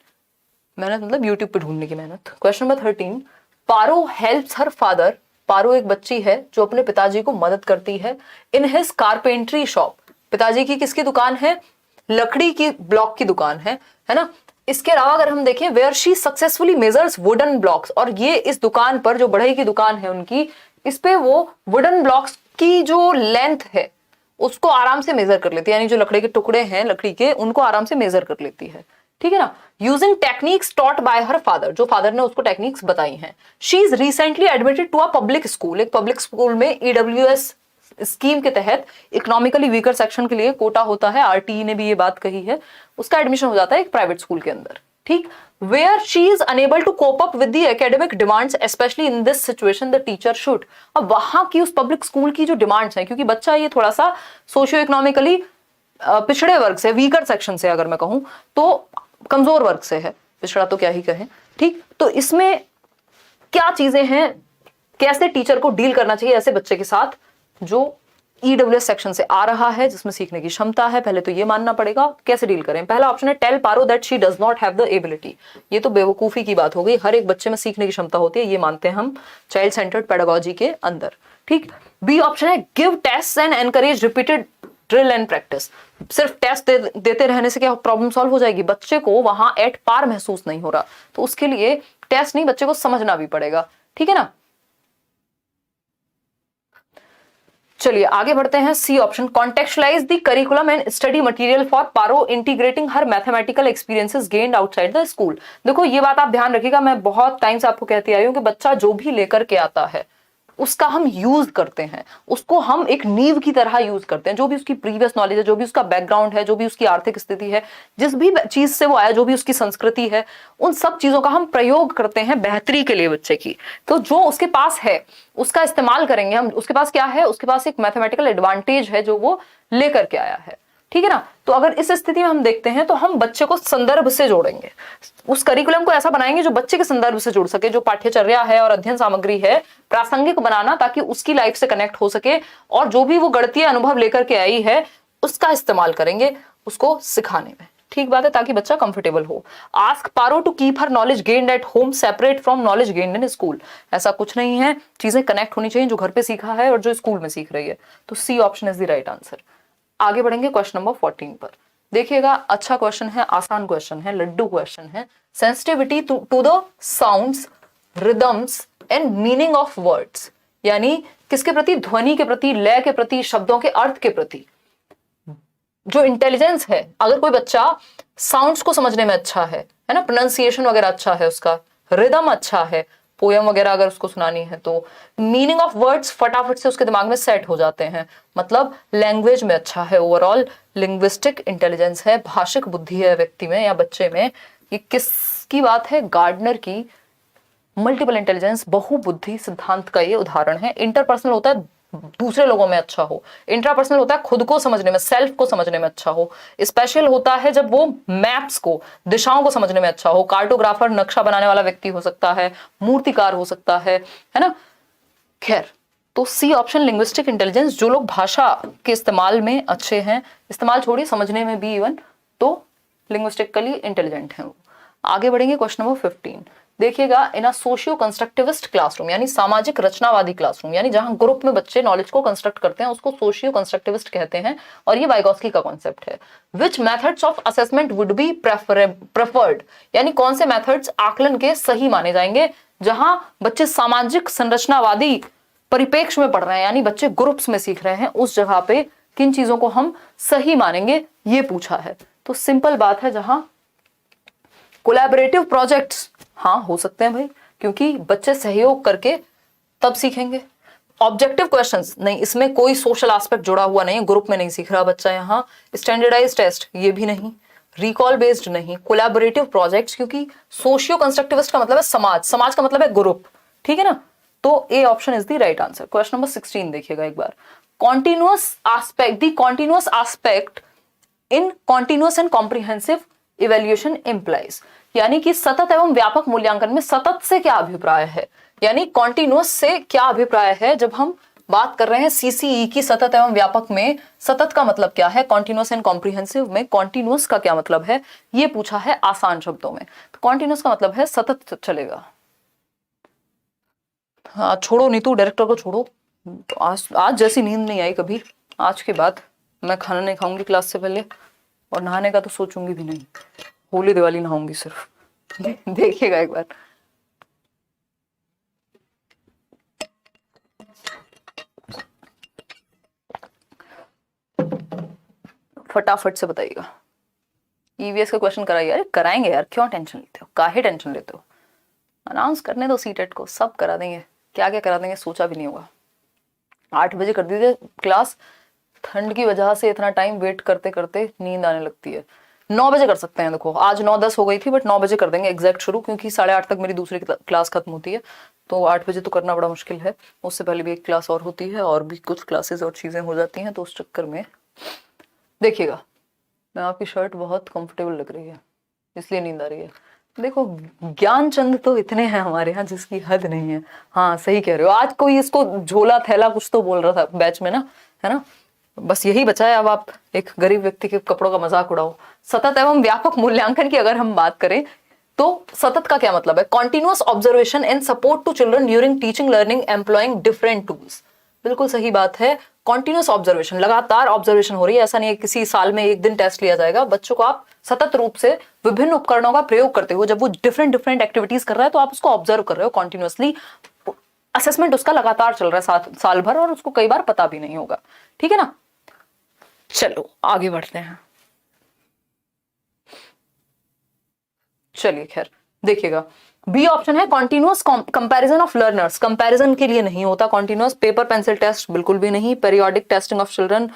मेहनत मतलब यूट्यूब पे ढूंढने की मेहनत। क्वेश्चन नंबर 13, पारो हेल्प्स हर फादर। पारो एक बच्ची है जो अपने पिताजी को मदद करती है इन हिज कारपेंट्री शॉप। पिताजी की किसकी दुकान है? लकड़ी की ब्लॉक की दुकान है ना। इसके अलावा अगर हम देखें, where she successfully measures wooden blocks, और ये इस दुकान पर, जो बढ़ई की दुकान है उनकी, इस पे वो वुडन ब्लॉक्स की जो लेंथ है उसको आराम से मेजर कर लेती है, यानी जो लकड़ी के टुकड़े हैं लकड़ी के, उनको आराम से मेजर कर लेती है, ठीक है ना। Using techniques taught by her father, जो फादर ने उसको टेक्निक्स बताई हैं। She is recently admitted to a public school, एक पब्लिक स्कूल में ईडब्ल्यूएस स्कीम के तहत इकोनॉमिकली वीकर सेक्शन के लिए कोटा होता है, आरटीई ने भी ये बात कही है, उसका एडमिशन हो जाता है एक प्राइवेट स्कूल के अंदर, ठीक। Where she is unable to cope up with the academic demands, especially in this situation, the teacher should. अब वहां की उस पब्लिक स्कूल की जो डिमांड्स हैं, क्योंकि बच्चा ये थोड़ा सा सोशियो इकोनॉमिकली पिछड़े वर्ग से, वीकर सेक्शन से, अगर मैं कहूं तो कमजोर वर्ग से है, पिछड़ा तो क्या ही कहें, ठीक। तो इसमें क्या चीजें हैं, कैसे टीचर को डील करना चाहिए ऐसे बच्चे के साथ जो ईडब्ल्यूएस सेक्शन से आ रहा है जिसमें सीखने की क्षमता है, पहले तो ये मानना पड़ेगा। कैसे डील करें? पहला ऑप्शन है tell Paro that she does not have the ability. ये तो बेवकूफी की बात हो गई, हर एक बच्चे में सीखने की क्षमता होती है, ये मानते हैं हम चाइल्ड सेंटर्ड पेडागोजी के अंदर, ठीक। बी ऑप्शन है give test and encourage repeated drill and practice. सिर्फ टेस्ट देते रहने से क्या प्रॉब्लम सॉल्व हो जाएगी? बच्चे को वहां एट पार महसूस नहीं हो रहा, तो उसके लिए टेस्ट नहीं, बच्चे को समझना भी पड़ेगा, ठीक है ना। चलिए आगे बढ़ते हैं। C option, contextualise the curriculum and study material for Paro integrating her mathematical experiences gained outside the school. देखो ये बात आप ध्यान रखिएगा, मैं बहुत टाइम से आपको कहती आई हूं कि बच्चा जो भी लेकर के आता है उसका हम यूज करते हैं, उसको हम एक नींव की तरह यूज करते हैं। जो भी उसकी प्रीवियस नॉलेज है, जो भी उसका बैकग्राउंड है, जो भी उसकी आर्थिक स्थिति है, जिस भी चीज से वो आया, जो भी उसकी संस्कृति है, उन सब चीजों का हम प्रयोग करते हैं बेहतरी के लिए बच्चे की। तो जो उसके पास है उसका इस्तेमाल करेंगे हम। उसके पास क्या है? उसके पास एक मैथमेटिकल एडवांटेज है जो वो लेकर के आया है, ठीक है ना। तो अगर इस स्थिति में हम देखते हैं तो हम बच्चे को संदर्भ से जोड़ेंगे, उस करिकुलम को ऐसा बनाएंगे जो बच्चे के संदर्भ से जुड़ सके, जो पाठ्यचर्या है और अध्ययन सामग्री है प्रासंगिक बनाना, ताकि उसकी लाइफ से कनेक्ट हो सके, और जो भी वो गणितीय अनुभव लेकर के आई है उसका इस्तेमाल करेंगे उसको सिखाने में, ठीक बात है, ताकि बच्चा कंफर्टेबल हो। Ask Paro to keep her knowledge gained at home separate from knowledge gained in school. ऐसा कुछ नहीं है, चीजें कनेक्ट होनी चाहिए, जो घर पे सीखा है और जो स्कूल में सीख रही है। तो C option is the right answer. आगे बढ़ेंगे क्वेश्चन नंबर 14 पर। देखिएगा, अच्छा क्वेश्चन है, आसान क्वेश्चन है, लड्डू क्वेश्चन है। Sensitivity to the sounds, rhythms and meaning of words, यानी किसके प्रति? ध्वनि के प्रति, लय के प्रति, शब्दों के अर्थ के प्रति जो इंटेलिजेंस है। अगर कोई बच्चा साउंड्स को समझने में अच्छा है ना, प्रोनाउंसिएशन वगैरह अच्छा है उसका, रिदम अच्छा है, पोयम वगैरह अगर उसको सुनानी है, तो मीनिंग ऑफ वर्ड्स फटाफट से उसके दिमाग में सेट हो जाते हैं, मतलब लैंग्वेज में अच्छा है, ओवरऑल लिंग्विस्टिक इंटेलिजेंस है, भाषिक बुद्धि है व्यक्ति में या बच्चे में। ये किसकी बात है? गार्डनर की मल्टीपल इंटेलिजेंस, बहुबुद्धि सिद्धांत का ये उदाहरण है। इंटरपर्सनल होता है दूसरे लोगों में अच्छा हो, इंट्रापर्सनल होता है खुद को समझने में, सेल्फ को समझने में अच्छा हो, स्पेशल होता है जब वो मैप्स को, दिशाओं को समझने में अच्छा हो। कार्टोग्राफर, नक्शा बनाने वाला व्यक्ति हो सकता है, मूर्तिकार हो सकता है ना। खैर, तो सी ऑप्शन लिंग्विस्टिक इंटेलिजेंस, जो लोग भाषा के इस्तेमाल में अच्छे हैं, इस्तेमाल छोड़िए समझने में भी इवन, तो लिंग्विस्टिकली इंटेलिजेंट हैं वो। आगे बढ़ेंगे क्वेश्चन नंबर 15। देखिएगा, in a socio constructivist classroom, यानी सामाजिक रचनावादी क्लासरूम, यानी जहां ग्रुप में बच्चे नॉलेज को कंस्ट्रक्ट करते हैं, उसको सोशियो कंस्ट्रक्टिविस्ट कहते हैं, और ये वाइगोस्की का कॉन्सेप्ट है। Which methods of assessment would be preferred, यानी कौन से मेथड्स आकलन के सही माने जाएंगे जहां बच्चे सामाजिक संरचनावादी परिप्रेक्ष्य में पढ़ रहे हैं, यानी बच्चे ग्रुप्स में सीख रहे हैं, उस जगह पे किन चीजों को हम सही मानेंगे, ये पूछा है। तो सिंपल बात है, जहां कोलैबोरेटिव प्रोजेक्ट्स हाँ हो सकते हैं भाई, क्योंकि बच्चे सहयोग करके तब सीखेंगे। ऑब्जेक्टिव क्वेश्चंस नहीं, इसमें कोई सोशल एस्पेक्ट जुड़ा हुआ नहीं है, ग्रुप में नहीं सीख रहा बच्चा यहाँ। स्टैंडर्डाइज टेस्ट ये भी नहीं, रिकॉल बेस्ड नहीं, कोलैबोरेटिव प्रोजेक्ट्स, क्योंकि सोशियो कंस्ट्रक्टिविस्ट का मतलब है समाज, समाज का मतलब है ग्रुप, ठीक है ना। तो A option is the right answer. Question number 16 देखिएगा एक बार। Continuous aspect, the continuous aspect in continuous and comprehensive evaluation implies, यानी कि सतत एवं व्यापक मूल्यांकन में सतत से क्या अभिप्राय है, यानी कॉन्टिन्यूअस से क्या अभिप्राय है। जब हम बात कर रहे हैं सीसीई की सतत एवं व्यापक में, सतत का मतलब क्या है, कॉन्टिन्यूअस एंड कॉम्प्रिहेंसिव में कॉन्टिन्यूअस का क्या मतलब है, ये पूछा है आसान शब्दों में। तो कॉन्टिन्यूअस का मतलब है सतत चलेगा। हाँ छोड़ो नीतू, डायरेक्टर को छोड़ो, तो आज जैसी नींद नहीं आई कभी। आज के बाद मैं खाना नहीं खाऊंगी क्लास से पहले, और नहाने का तो सोचूंगी भी नहीं, होली दिवाली नहाऊंगी सिर्फ। देखिएगा एक बार। फटाफट से बताइएगा। ईवीएस का क्वेश्चन कराइए। अरे कराएंगे यार, क्यों टेंशन लेते हो, काहे टेंशन लेते हो। अनाउंस करने दो सीटेट को, सब करा देंगे, क्या क्या करा देंगे सोचा भी नहीं होगा। 8 बजे कर दीजिए क्लास, ठंड की वजह से इतना टाइम वेट करते करते नींद आने लगती है। 9 बजे कर सकते हैं, देखो आज 9:10 हो गई थी, बट 9 बजे कर देंगे एग्जैक्ट शुरू, क्योंकि 8:30 तक मेरी दूसरी क्लास खत्म होती है, तो 8 बजे तो करना बड़ा मुश्किल है। उससे पहले भी एक क्लास और होती है, और भी कुछ क्लासेस और चीज़ें हो जाती हैं, तो उस चक्कर में देखिएगा। मैं आपकी शर्ट बहुत कंफर्टेबल लग रही है, इसलिए नींद आ रही है। देखो ज्ञान चंद तो इतने हैं हमारे यहाँ जिसकी हद नहीं है। हाँ सही कह रहे हो, आज कोई इसको झोला थैला कुछ तो बोल रहा था बैच में ना, है ना। बस यही बचा है, अब आप एक गरीब व्यक्ति के कपड़ों का मजाक उड़ाओ। सतत एवं व्यापक मूल्यांकन की अगर हम बात करें तो सतत का क्या मतलब है? Continuous observation and support to children during teaching learning employing different tools. बिल्कुल सही बात है, कॉन्टिन्यूअस ऑब्जर्वेशन, लगातार ऑब्जर्वेशन हो रही है, ऐसा नहीं है किसी साल में एक दिन टेस्ट लिया जाएगा। बच्चों को आप सतत रूप से विभिन्न उपकरणों का प्रयोग करते हुए जब वो डिफरेंट डिफरेंट एक्टिविटीज कर रहा है तो आप उसको ऑब्जर्व कर रहे हो कॉन्टिन्यूअसली। असेसमेंट उसका लगातार चल रहा है साल भर, और उसको कई बार पता भी नहीं होगा। ठीक है ना, चलो आगे बढ़ते हैं। चलिए खैर देखिएगा, बी ऑप्शन है continuous comparison of learners. Comparison के लिए नहीं होता कॉन्टिन्यूअस। पेपर पेंसिल टेस्ट बिल्कुल भी नहीं। पेरियोडिक टेस्टिंग ऑफ चिल्ड्रन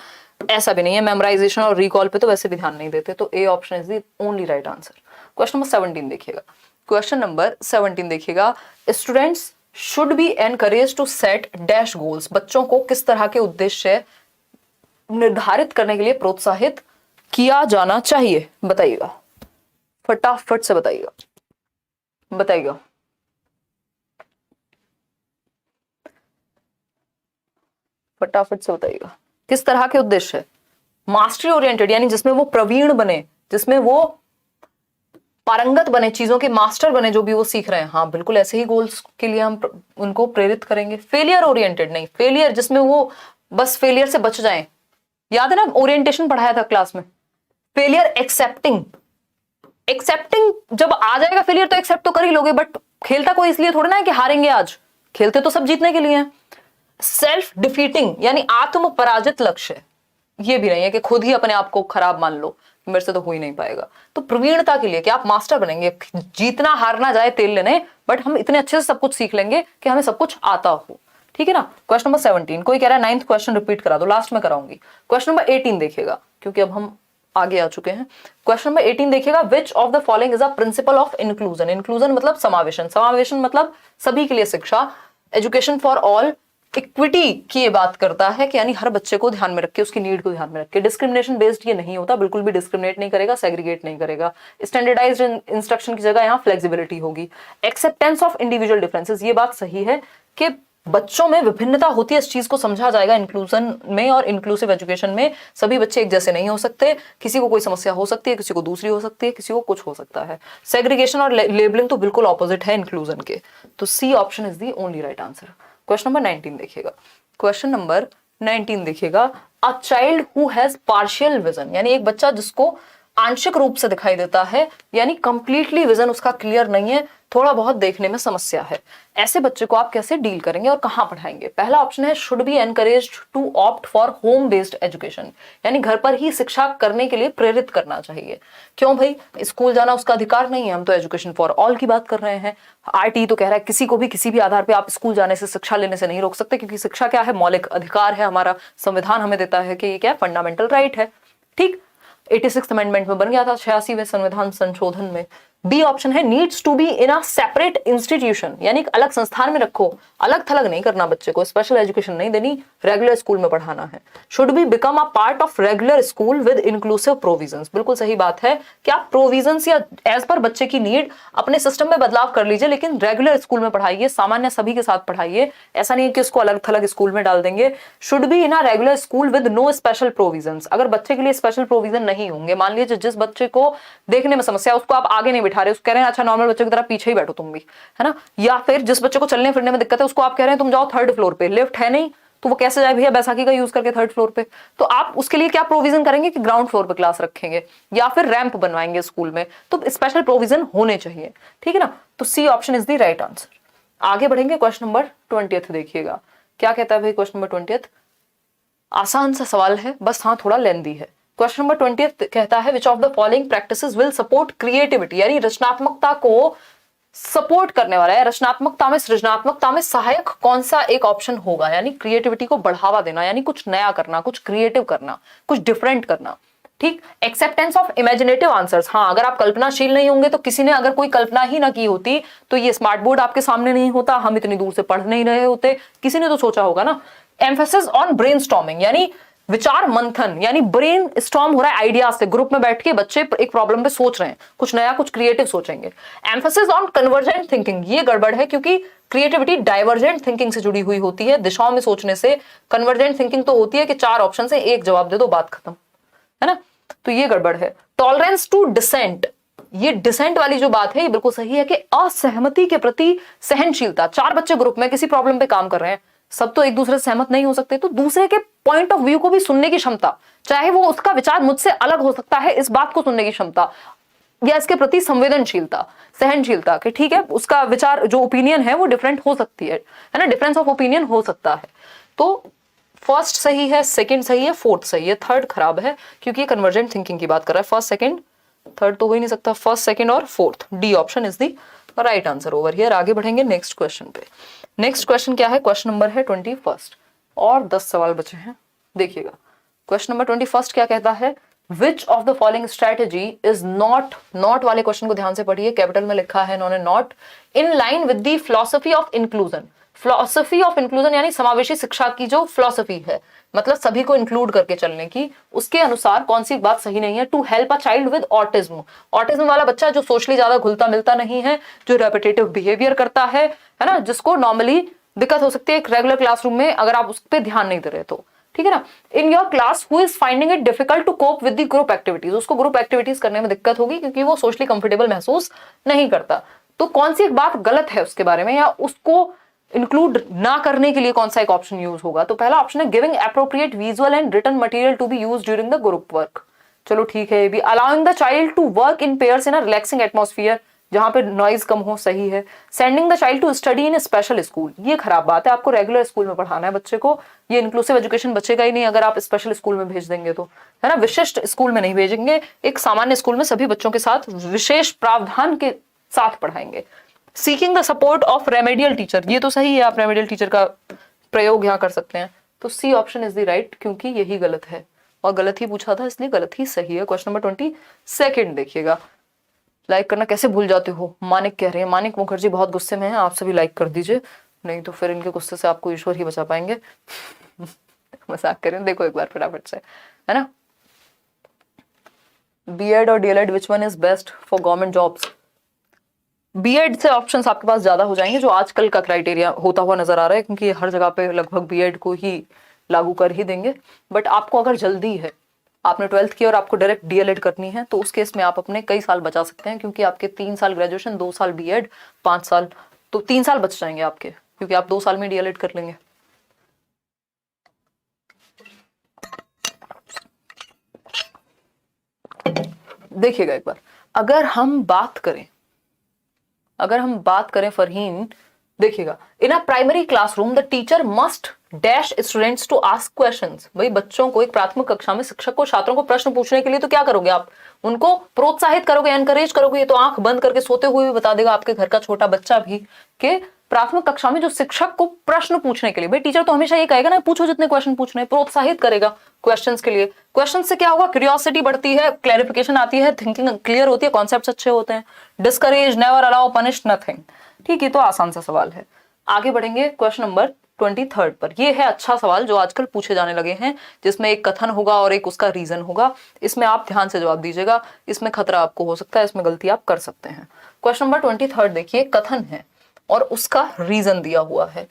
ऐसा भी नहीं है। मेमोराइजेशन और रिकॉल पे तो वैसे भी ध्यान नहीं देते। तो A option is the only right answer. Question number 17 देखिएगा। क्वेश्चन नंबर 17 देखिएगा, students should be encourage to set dash goals. बच्चों को किस तरह के उद्देश्य निर्धारित करने के लिए प्रोत्साहित किया जाना चाहिए? बताइएगा, फटाफट से बताइएगा, बताइएगा। फटाफट से बताइएगा किस तरह के उद्देश्य? मास्टरी ओरिएंटेड, यानी जिसमें वो प्रवीण बने, जिसमें वो पारंगत बने, चीजों के मास्टर बने जो भी वो सीख रहे हैं। हाँ बिल्कुल ऐसे ही गोल्स के लिए हम उनको प्रेरित करेंगे। फेलियर ओरिएंटेड नहीं, फेलियर जिसमें वो बस फेलियर से बच जाएं। याद है ना ओरिएंटेशन पढ़ाया था क्लास में। फेलियर एक्सेप्टिंग, एक्सेप्टिंग जब आ जाएगा फेलियर तो एक्सेप्ट तो कर ही लोगे, बट खेलता कोई इसलिए थोड़ा ना है कि हारेंगे आज, खेलते तो सब जीतने के लिए हैं। सेल्फ डिफीटिंग यानी आत्म पराजित लक्ष्य, ये भी नहीं है कि खुद ही अपने आप को खराब मान लो मेरे से तो हो ही नहीं पाएगा। तो प्रवीणता के लिए कि आप मास्टर बनेंगे, जीतना हारना जाए तेल लेने, बट हम इतने अच्छे से सब कुछ सीख लेंगे कि हमें सब कुछ आता हो। ठीक है ना। क्वेश्चन नंबर 17, कोई कह रहा है 9th क्वेश्चन रिपीट करा दो, लास्ट में कराऊंगी। क्वेश्चन नंबर 18 देखिएगा, क्योंकि अब हम आगे आ चुके हैं। क्वेश्चन नंबर 18 देखिएगा, विच of the following is a principle of inclusion. Inclusion मतलब समावेशन, समावेशन मतलब सभी के लिए शिक्षा, एजुकेशन फॉर ऑल, इक्विटी की ये बात करता है कि यानी हर बच्चे को ध्यान में रख के, उसकी नीड को ध्यान में रख के। डिस्क्रिमिनेशन बेस्ड ये नहीं होता, बिल्कुल भी डिस्क्रिमिनेट नहीं करेगा, सेग्रीगेट नहीं करेगा। स्टैंडर्डाइज्ड इंस्ट्रक्शन की जगह यहाँ फ्लेक्सिबिलिटी होगी। एक्सेप्टेंस ऑफ इंडिविजुअल डिफरेंसेस, ये बात सही है कि बच्चों में विभिन्नता होती है, इस चीज को समझा जाएगा इंक्लूजन में और इंक्लूसिव एजुकेशन में। सभी बच्चे एक जैसे नहीं हो सकते, किसी को कोई समस्या हो सकती है, किसी को दूसरी हो सकती है, किसी को कुछ हो सकता है। सेग्रीगेशन और लेबलिंग तो बिल्कुल ऑपोजिट है इंक्लूजन के। तो C option is the only right answer. Question number 19 देखिएगा। क्वेश्चन नंबर 19 देखिएगा, a child who has partial vision, यानी एक बच्चा जिसको आंशिक रूप से दिखाई देता है, यानी कंप्लीटली विजन उसका क्लियर नहीं है, थोड़ा बहुत देखने में समस्या है। ऐसे बच्चे को आप कैसे डील करेंगे और कहां पढ़ाएंगे? पहला ऑप्शन है should be encouraged to opt for home based education, यानी घर पर ही शिक्षा करने के लिए प्रेरित करना चाहिए। क्यों भाई, स्कूल जाना उसका अधिकार नहीं है, हम तो एजुकेशन फॉर ऑल की बात कर रहे हैं। आरटी तो कह रहा है किसी को भी किसी भी आधार पर आप स्कूल जाने से, शिक्षा लेने से नहीं रोक सकते, क्योंकि शिक्षा क्या है? मौलिक अधिकार है हमारा, संविधान हमें देता है कि ये क्या है? फंडामेंटल राइट है। ठीक, 86th अमेंडमेंट में बन गया था 86वें संविधान संशोधन में। बी ऑप्शन है needs to be in a separate institution, यानी एक अलग संस्थान में रखो, अलग थलग नहीं करना बच्चे को, स्पेशल एजुकेशन नहीं देनी, रेगुलर स्कूल में पढ़ाना है। Should be become a part of regular school with inclusive provisions, बिल्कुल सही बात है कि आप प्रोविजंस या एज पर बच्चे की नीड अपने सिस्टम में बदलाव कर लीजिए, लेकिन रेगुलर स्कूल में पढ़ाइए, सामान्य सभी के साथ पढ़ाइए। ऐसा नहीं है कि उसको अलग थलग स्कूल में डाल देंगे। Should be in a regular school with no special provisions, अगर बच्चे के लिए स्पेशल प्रोविजन नहीं होंगे, मान लीजिए जिस बच्चे को देखने में समस्या, उसको आप आगे नहीं बिठा रहे, उसको कह रहे हैं अच्छा नॉर्मल बच्चों की तरह पीछे ही बैठो तुम भी, है ना। या फिर जिस बच्चे को चलने फिरने में दिक्कत है, उसको आप कह रहे हैं तुम जाओ 3rd फ्लोर पे, लिफ्ट है नहीं तो वो कैसे जाए भैया बैसाखी का यूज करके 3rd फ्लोर पे? तो आप उसके लिए क्या प्रोविजन करेंगे कि ग्राउंड फ्लोर पे क्लास रखेंगे या फिर रैंप बनवाएंगे स्कूल में? तो स्पेशल प्रोविजन होने चाहिए। ठीक है ना। तो C option is the right answer. आगे बढ़ेंगे, क्वेश्चन नंबर 20 देखिएगा। क्या कहता है भाई क्वेश्चन नंबर 20? आसान सा सवाल है, बस हाँ थोड़ा लेंदी है। क्वेश्चन नंबर 20 कहता है विच of the following practices will support creativity, यानी रचनात्मकता को सपोर्ट करने वाला है, रचनात्मकता में, सृजनात्मकता में सहायक कौन सा एक ऑप्शन होगा? यानी क्रिएटिविटी को बढ़ावा देना, यानी कुछ नया करना, कुछ क्रिएटिव करना, कुछ डिफरेंट करना। ठीक। एक्सेप्टेंस ऑफ इमेजिनेटिव आंसर्स, हाँ अगर आप कल्पनाशील नहीं होंगे तो किसी ने अगर कोई कल्पना ही ना की होती तो ये स्मार्ट बोर्ड आपके सामने नहीं होता, हम इतनी दूर से पढ़ नहीं रहे होते, किसी ने तो सोचा होगा ना। एम्फेसिस ऑन ब्रेनस्टॉर्मिंग, यानी विचार मंथन, यानी ब्रेन स्टॉर्म हो रहा है आइडिया से, ग्रुप में बैठ के बच्चे एक प्रॉब्लम पे सोच रहे हैं, कुछ नया कुछ क्रिएटिव सोचेंगे। एम्फेसिस ऑन कन्वर्जेंट थिंकिंग, ये गड़बड़ है क्योंकि क्रिएटिविटी डाइवर्जेंट थिंकिंग से जुड़ी हुई होती है, दिशाओं में सोचने से। कन्वर्जेंट थिंकिंग तो होती है कि 4 ऑप्शन से एक जवाब दे दो, बात खत्म, है ना, तो ये गड़बड़ है। टॉलरेंस टू डिसेंट, ये डिसेंट वाली जो बात है ये बिल्कुल सही है कि असहमति के प्रति सहनशीलता। 4 बच्चे ग्रुप में किसी प्रॉब्लम पे काम कर रहे हैं, सब तो एक दूसरे से सहमत नहीं हो सकते, तो दूसरे के पॉइंट ऑफ व्यू को भी सुनने की क्षमता, चाहे वो उसका विचार मुझसे अलग हो सकता है, इस बात को सुनने की क्षमता या इसके प्रति संवेदनशीलता, सहनशीलता कि ठीक है उसका विचार जो ओपिनियन है वो डिफरेंट हो सकती है ना, डिफरेंस ऑफ ओपिनियन हो सकता है। तो फर्स्ट सही है, सेकंड सही है, फोर्थ सही है, थर्ड खराब है क्योंकि ये कन्वर्जेंट थिंकिंग की बात कर रहा है। फर्स्ट सेकंड थर्ड तो हो ही नहीं सकता, फर्स्ट सेकंड और fourth, D option is the right answer over here. आगे बढ़ेंगे नेक्स्ट क्वेश्चन पे। नेक्स्ट क्वेश्चन क्या है, क्वेश्चन नंबर है 21 और 10 सवाल बचे हैं। देखिएगा क्वेश्चन नंबर 21 क्या कहता है, विच of the following strategy is not, not वाले क्वेश्चन को ध्यान से पढ़िए, कैपिटल में लिखा है इन्होंने not, in line with the philosophy of inclusion. Philosophy of inclusion यानी समावेशी शिक्षा की जो फिलॉसफी है, मतलब सभी को इंक्लूड करके चलने की, उसके अनुसार कौन सी बात सही नहीं है। To help a child with autism, autism वाला बच्चा जो सोशली ज्यादा घुलता मिलता नहीं है, जो रेपिटेटिव बिहेवियर करता है ना, जिसको नॉर्मली दिक्कत हो सकती है एक रेगुलर क्लासरूम में अगर आप उस पर ध्यान नहीं दे रहे तो, ठीक है ना। In your class who is finding it difficult to cope with the group activities, उसको ग्रुप एक्टिविटीज करने में दिक्कत होगी क्योंकि वो सोशली कंफर्टेबल महसूस नहीं करता। तो कौन सी एक बात गलत है उसके बारे में, या उसको इंक्लूड ना करने के लिए कौन सा एक ऑप्शन यूज होगा। तो पहला ऑप्शन है giving appropriate visual and written material to be used during the group work, चलो ठीक है ये भी। Allowing the child to work in pairs in a relaxing atmosphere, जहां पे नॉइज कम हो, सही है। Sending the child to study in special school, ये खराब बात है, आपको रेगुलर स्कूल में पढ़ाना है बच्चे को, ये इंक्लूसिव एजुकेशन बचेगा ही नहीं अगर आप स्पेशल स्कूल में भेज देंगे तो, है ना, विशिष्ट स्कूल में नहीं भेजेंगे, एक सामान्य स्कूल में सभी बच्चों के साथ विशेष प्रावधान के साथ पढ़ाएंगे। Seeking the support of remedial teacher, ये तो सही है, आप रेमेडियल टीचर का प्रयोग यहाँ कर सकते हैं, तो C option is the right क्योंकि यही गलत है और गलत ही पूछा था इसलिए गलत ही सही है। क्वेश्चन नंबर 22 देखिएगा, लाइक करना कैसे भूल जाते हो, मानिक कह रहे हैं, मानिक मुखर्जी बहुत गुस्से में हैं, आप सभी लाइक कर दीजिए, नहीं तो फिर इनके गुस्से से आपको ईश्वर ही बचा पाएंगे। मजाक करें, देखो एक बार फटाफट से, है ना। बीएड और DElEd which one is best for government jobs, BEd से ऑप्शंस आपके पास ज्यादा हो जाएंगे, जो आजकल का क्राइटेरिया होता हुआ नजर आ रहा है क्योंकि हर जगह पे लगभग बीएड को ही लागू कर ही देंगे। बट आपको अगर जल्दी है, आपने 12th की और आपको डायरेक्ट डीएलएड करनी है, तो उस केस में आप अपने कई साल बचा सकते हैं क्योंकि आपके 3 साल ग्रेजुएशन, 2 साल बीएड, 5 साल, तो 3 साल बच जाएंगे आपके क्योंकि आप 2 साल में डीएलएड कर लेंगे। देखिएगा एक बार, अगर हम बात करें फरहीन, देखिएगा, in a primary classroom the teacher must dash students to ask questions. भाई बच्चों को एक प्राथमिक कक्षा में शिक्षक को छात्रों को प्रश्न पूछने के लिए तो क्या करोगे आप, उनको प्रोत्साहित करोगे, एनकरेज करोगे। ये तो आंख बंद करके सोते हुए भी बता देगा आपके घर का छोटा बच्चा भी कि प्राथमिक कक्षा में जो शिक्षक को प्रश्न पूछने के लिए, भाई टीचर तो हमेशा ये कहेगा ना पूछो जितने क्वेश्चन पूछने, प्रोत्साहित करेगा क्वेश्चंस के लिए। क्वेश्चन से क्या होगा, क्यूरियोसिटी बढ़ती है, क्लैरिफिकेशन आती है, थिंकिंग क्लियर होती है, कॉन्सेप्ट्स अच्छे होते हैं। Discourage, never allow, punish, nothing. ठीक है, तो आसान सा सवाल है। आगे बढ़ेंगे क्वेश्चन नंबर 23 पर। ये है अच्छा सवाल जो आजकल पूछे जाने लगे हैं, जिसमें एक कथन होगा और एक उसका रीजन होगा। इसमें आप ध्यान से जवाब दीजिएगा, इसमें खतरा आपको हो सकता है, इसमें गलती आप कर सकते हैं। क्वेश्चन नंबर 23 देखिए, कथन है और उसका रीजन दिया हुआ है।